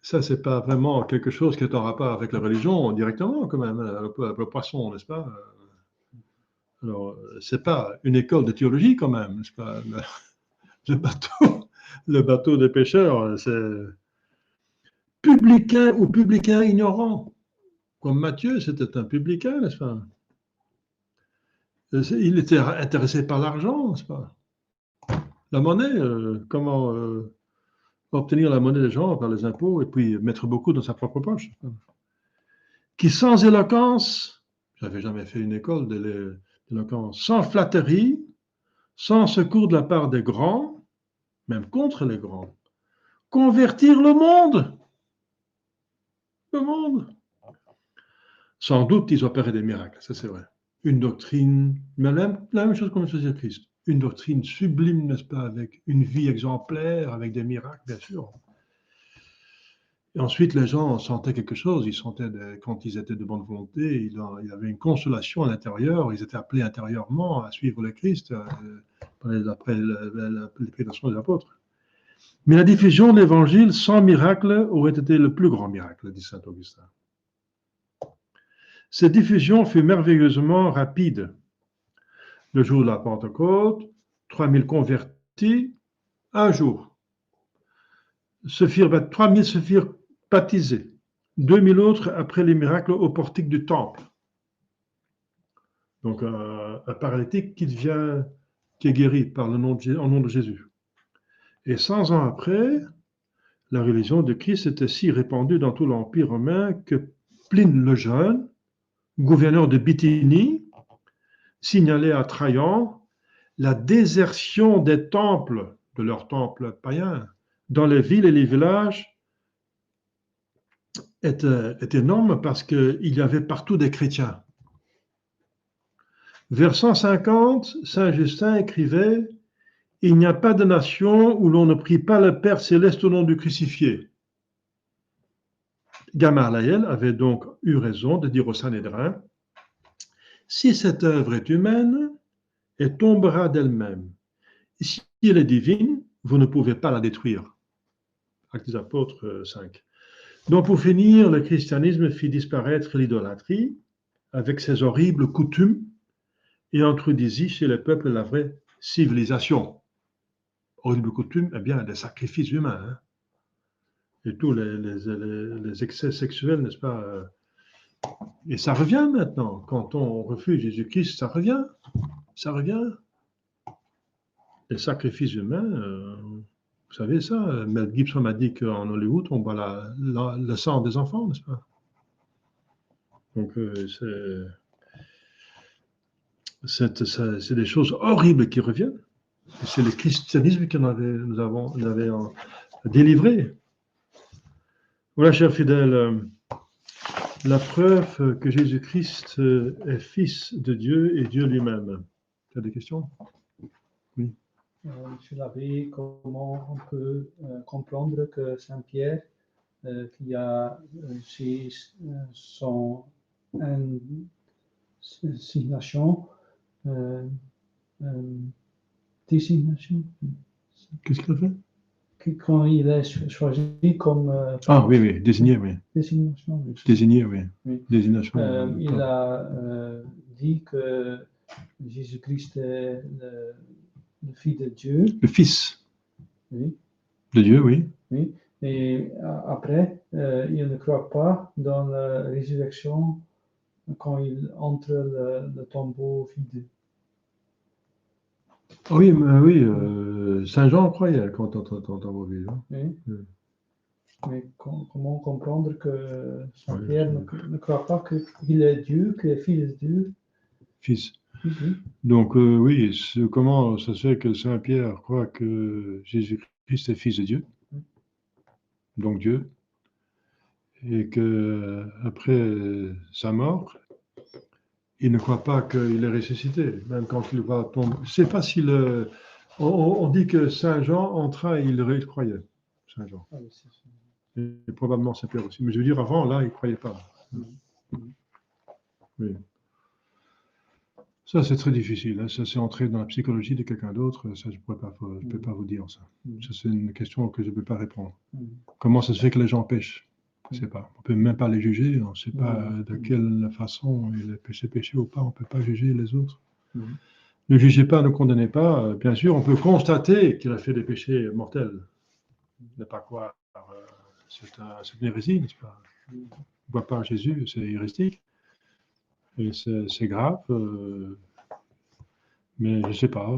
A: Ça, c'est pas vraiment quelque chose qui est en rapport avec la religion directement, quand même, le poisson, n'est-ce pas? Alors, c'est pas une école de théologie, quand même, n'est-ce pas? Le bateau des pêcheurs, c'est publicain ou publicain ignorant. Comme Matthieu, c'était un publicain, n'est-ce pas? Il était intéressé par l'argent, n'est-ce pas? La monnaie, comment obtenir la monnaie des gens par les impôts et puis mettre beaucoup dans sa propre poche. Qui sans éloquence, j'avais jamais fait une école d'éloquence, sans flatterie, sans secours de la part des grands, même contre les grands, convertir le monde. Le monde. Sans doute, ils opéraient des miracles, ça c'est vrai. Une doctrine, mais la même chose comme faisait Christ. Une doctrine sublime, n'est-ce pas, avec une vie exemplaire, avec des miracles, bien sûr. Et ensuite, les gens sentaient quelque chose. Ils sentaient, quand ils étaient de bonne volonté, il y avait une consolation à l'intérieur. Ils étaient appelés intérieurement à suivre le Christ, après les prédications des apôtres. Mais la diffusion de l'évangile sans miracle aurait été le plus grand miracle, dit saint Augustin. Cette diffusion fut merveilleusement rapide. Le jour de la Pentecôte, 3000 convertis, un jour. 3000 se firent baptisés, 2000 autres après les miracles au portique du temple. Donc un paralytique qui est guéri par au nom de Jésus. Et 100 ans après, la religion de Christ était si répandue dans tout l'Empire romain que Pline le Jeune, gouverneur de Bithynie, signalait à Trajan la désertion des temples, de leurs temples païens, dans les villes et les villages est énorme parce qu'il y avait partout des chrétiens. Vers 150, Saint Justin écrivait « Il n'y a pas de nation où l'on ne prie pas le Père céleste au nom du crucifié ». Gamaliel avait donc eu raison de dire au Sanhédrin « Si cette œuvre est humaine, elle tombera d'elle-même. Si elle est divine, vous ne pouvez pas la détruire. » Actes des Apôtres 5. Donc pour finir, le christianisme fit disparaître l'idolâtrie avec ses horribles coutumes et introduisit chez les peuples la vraie civilisation. Horribles coutumes, eh bien, des sacrifices humains. Hein. Et tous les excès sexuels, n'est-ce pas? Et ça revient maintenant. Quand on refuse Jésus-Christ, ça revient. Ça revient. Les sacrifices humains, vous savez ça, Mel Gibson m'a dit qu'en Hollywood, on boit le sang des enfants, n'est-ce pas? Donc, c'est des choses horribles qui reviennent. Et c'est le christianisme que nous avons délivré. Voilà, chers fidèles, la preuve que Jésus-Christ est fils de Dieu et Dieu lui-même. Tu as des questions? Oui.
B: Monsieur l'abbé, comment on peut comprendre que Saint-Pierre, qui a reçu son désignation, désignation.
A: Qu'est-ce qu'il a fait?
B: Quand il est choisi comme...
A: ah oui, désigné, oui.
B: Désignation. Oui.
A: Désigné, oui. Désignation.
B: Il a dit que Jésus-Christ est le Fils de Dieu.
A: Le Fils.
B: Oui,
A: De Dieu, oui.
B: oui. Et après, il ne croit pas dans la résurrection quand il entre le tombeau vide.
A: Oui, mais oui, Saint Jean croyait quand on m'a vu.
B: Oui.
A: Oui.
B: Mais comment comprendre que
A: Oui,
B: Saint-Pierre ne croit pas qu'il est Dieu, qu'il est fils de Dieu?
A: Fils.
B: Fils, oui.
A: Donc, oui, comment ça se fait que Saint Pierre croit que Jésus-Christ est fils de Dieu, donc Dieu, et que après sa mort, il ne croit pas qu'il est ressuscité, même quand il va tomber. Je ne sais pas si on dit que Saint Jean entra et il croyait, Saint Jean.
B: Ah, oui, c'est ça.
A: Et probablement Saint Pierre aussi. Mais je veux dire, avant, là, il ne croyait pas. Oui. Ça, c'est très difficile. Hein. Ça, c'est entrer dans la psychologie de quelqu'un d'autre. Ça, je ne peux pas vous dire ça. Ça, c'est une question que je ne peux pas répondre. Comment ça se fait que les gens pêchent? Je ne sais pas. On ne peut même pas les juger. On ne sait pas de quelle façon il est péché ou pas. On ne peut pas juger les autres. Ne jugez pas, ne condamnez pas. Bien sûr, on peut constater qu'il a fait des péchés mortels. Ne pas croire. C'est une hérésie, n'est-ce pas? Ne boire pas Jésus, c'est hérétique. Et c'est grave. Mais je ne sais pas.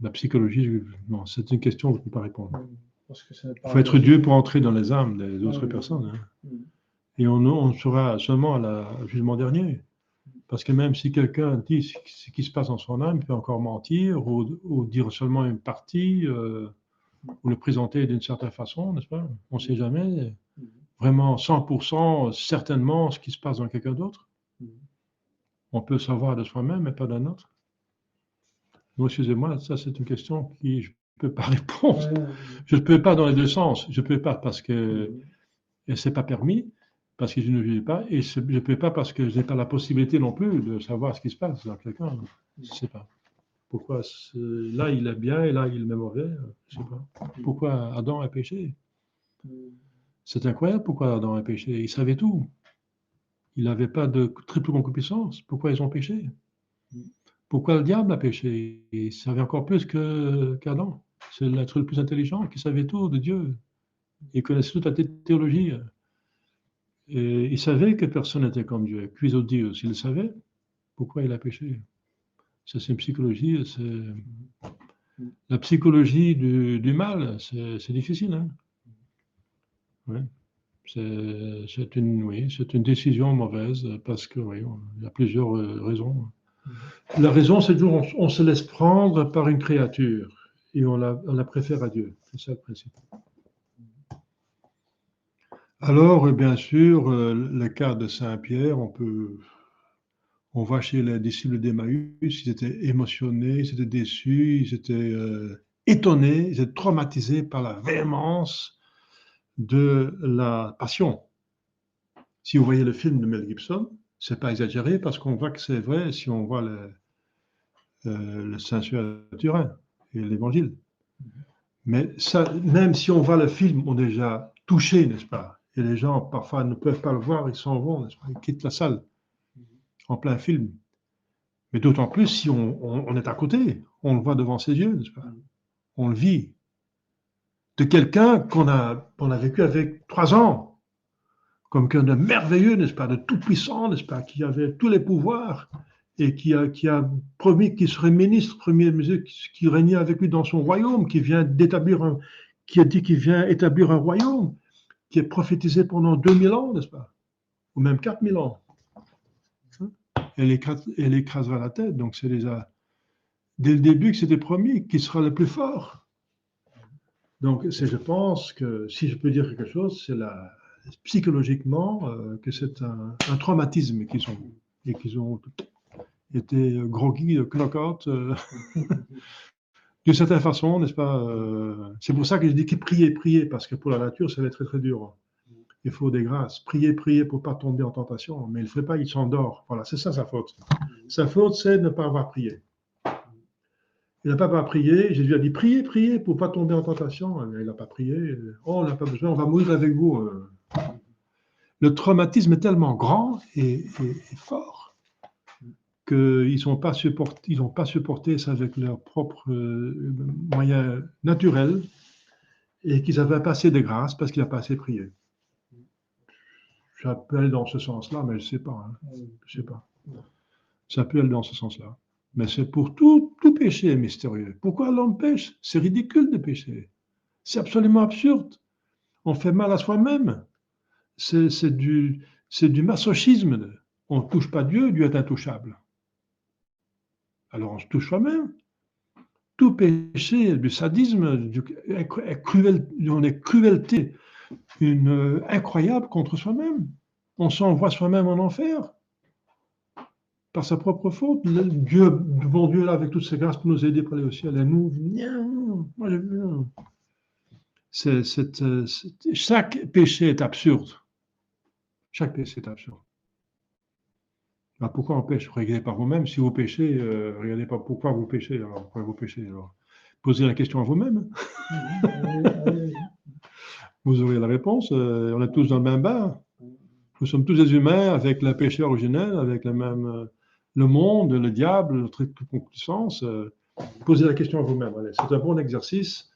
A: La psychologie, non, c'est une question que je ne peux pas répondre.
B: Parce que
A: Il faut être Dieu pour entrer dans les âmes des autres personnes. Hein. Et on sera seulement au jugement dernier. Parce que même si quelqu'un dit ce qui se passe dans son âme, il peut encore mentir ou dire seulement une partie ou le présenter d'une certaine façon, n'est-ce pas? On ne sait jamais vraiment 100% certainement ce qui se passe dans quelqu'un d'autre. On peut savoir de soi-même, mais pas d'un autre. Non, excusez-moi, ça c'est une question qui je ne peux pas répondre. Je ne peux pas dans les deux sens. Je ne peux pas parce que ce n'est pas permis, parce que je ne juge pas, et je ne peux pas parce que je n'ai pas la possibilité non plus de savoir ce qui se passe dans quelqu'un. Je ne sais pas. Pourquoi là il est bien et là il est mauvais, je ne sais pas. Pourquoi Adam a péché? C'est incroyable pourquoi Adam a péché. Il savait tout. Il n'avait pas de triple concupiscence. Pourquoi ils ont péché? Pourquoi le diable a péché? Il savait encore plus qu'Adam. C'est l'être le plus intelligent qui savait tout de Dieu. Il connaissait toute la théologie. Et il savait que personne n'était comme Dieu. Puis Dieu, s'il le savait, pourquoi il a péché? Ça, c'est une psychologie. La psychologie du mal, c'est difficile. Hein? Ouais. C'est une décision mauvaise parce que oui, il y a plusieurs raisons. La raison, c'est toujours on se laisse prendre par une créature et on la préfère à Dieu. C'est ça le principe. Alors, bien sûr, le cas de Saint-Pierre, on va chez les disciples d'Emmaüs, ils étaient émotionnés, ils étaient déçus, ils étaient étonnés, ils étaient traumatisés par la véhémence de la passion. Si vous voyez le film de Mel Gibson, c'est pas exagéré parce qu'on voit que c'est vrai si on voit le Saint-Suaire de Turin et l'Évangile. Mais ça, même si on voit le film, on est déjà touché, n'est-ce pas? Et les gens, parfois, ne peuvent pas le voir, ils s'en vont, n'est-ce pas? Ils quittent la salle en plein film. Mais d'autant plus si on est à côté, on le voit devant ses yeux, n'est-ce pas? On le vit. De quelqu'un qu'on a vécu avec 3 ans, comme quelqu'un de merveilleux, n'est-ce pas? De tout puissant, n'est-ce pas? Qui avait tous les pouvoirs et qui a promis qu'il serait ministre, premier ministre, qui régnait avec lui dans son royaume, qui a dit qu'il vient établir un royaume, qui est prophétisé pendant 2000 ans, n'est-ce pas? Ou même 4000 ans. Elle écrasera la tête, donc c'est déjà dès le début que c'était promis qu'il sera le plus fort. Donc je pense que si je peux dire quelque chose, c'est psychologiquement que c'est un traumatisme qu'ils ont et qu'ils ont été groggy, knock-out d'une certaine façon, n'est-ce pas? C'est pour ça que je dis qu'il prier, parce que pour la nature, ça va être très très dur. Il faut des grâces. Prier pour ne pas tomber en tentation. Mais il ne fait pas, il s'endort. Voilà, c'est ça sa faute. Sa faute, c'est de ne pas avoir prié. Il n'a pas prié. Jésus a dit priez pour ne pas tomber en tentation. Il n'a pas prié. Oh, on n'a pas besoin, on va mourir avec vous. Le traumatisme est tellement grand et fort qu'ils n'ont pas supporté ça avec leurs propres moyens naturels. et qu'ils n'avaient pas assez de grâce parce qu'il n'a pas assez prié. Ça peut aller dans ce sens-là, mais je ne sais pas. Hein. Je sais pas. Ça peut aller dans ce sens-là. Mais c'est pour tout péché mystérieux. Pourquoi l'homme pêche? C'est ridicule de pécher. C'est absolument absurde. On fait mal à soi-même. C'est du masochisme. On ne touche pas Dieu, Dieu est intouchable. Alors on se touche soi-même. Tout péché, du sadisme, on est cruauté incroyable contre soi-même. On s'envoie soi-même en enfer par sa propre faute. Bon Dieu, là, avec toutes ses grâces pour nous aider pour aller au ciel, et nous, non, moi, non. Chaque péché est absurde. Chaque péché est absurde. Alors pourquoi on pêche? Regardez par vous-même. Si vous péchez, regardez pas pourquoi vous péchez. Alors, pourquoi vous péchez alors? Posez la question à vous-même. Vous aurez la réponse. On est tous dans le même bar. Nous sommes tous des humains avec le péché originel, avec le même, le monde, le diable, notre concupiscence. Posez la question à vous-même. Allez, c'est un bon exercice.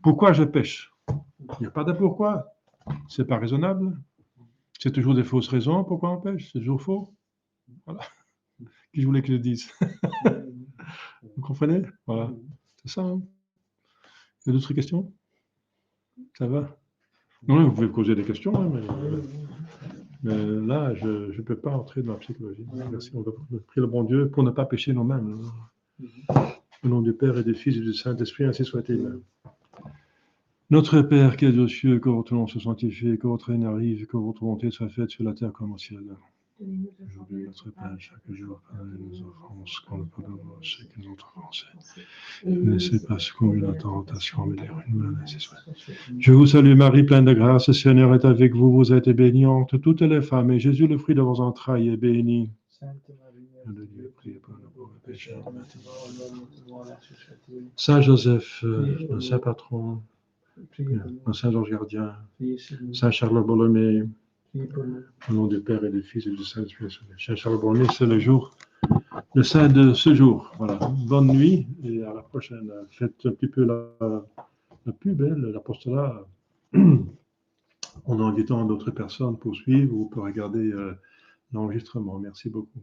A: Pourquoi je pêche? Il n'y a pas de pourquoi. C'est pas raisonnable. C'est toujours des fausses raisons pourquoi on pêche. C'est toujours faux. Voilà. Qui je voulais que je dise? Vous comprenez? Voilà. C'est ça. Hein? Il y a d'autres questions? Ça va? Non, vous pouvez poser des questions, hein, mais là, je ne peux pas entrer dans la psychologie. Merci. On va prier le bon Dieu pour ne pas pécher nous-mêmes. Au nom du Père et du Fils et du Saint-Esprit, ainsi soit-il. Notre Père qui es aux cieux, que votre nom soit sanctifié, que votre règne arrive, que votre volonté soit faite sur la terre comme au ciel. Aujourd'hui, notre pain chaque jour, pardonnez nos offenses, qu'on ne pardonne pas ceux qui nous ont offensés. Ne laissez pas succomber à la tentation, mais délivrez-nous de ainsi soit. Je vous salue Marie, pleine de grâce, le Seigneur est avec vous, vous êtes bénie entre toutes les femmes, et Jésus, le fruit de vos entrailles, est béni. Sainte Marie, Mère de Dieu, priez pour nous pauvres pécheurs, Saint Joseph, Saint patron, Saint Georges Gardien, Saint Charles Borromée, au nom du Père et du Fils et du Saint-Esprit. Saint Charles Borromée, c'est le saint de ce jour. Voilà. Bonne nuit et à la prochaine. Faites un petit peu la pub, l'apostolat, en invitant d'autres personnes pour suivre ou pour regarder l'enregistrement. Merci beaucoup.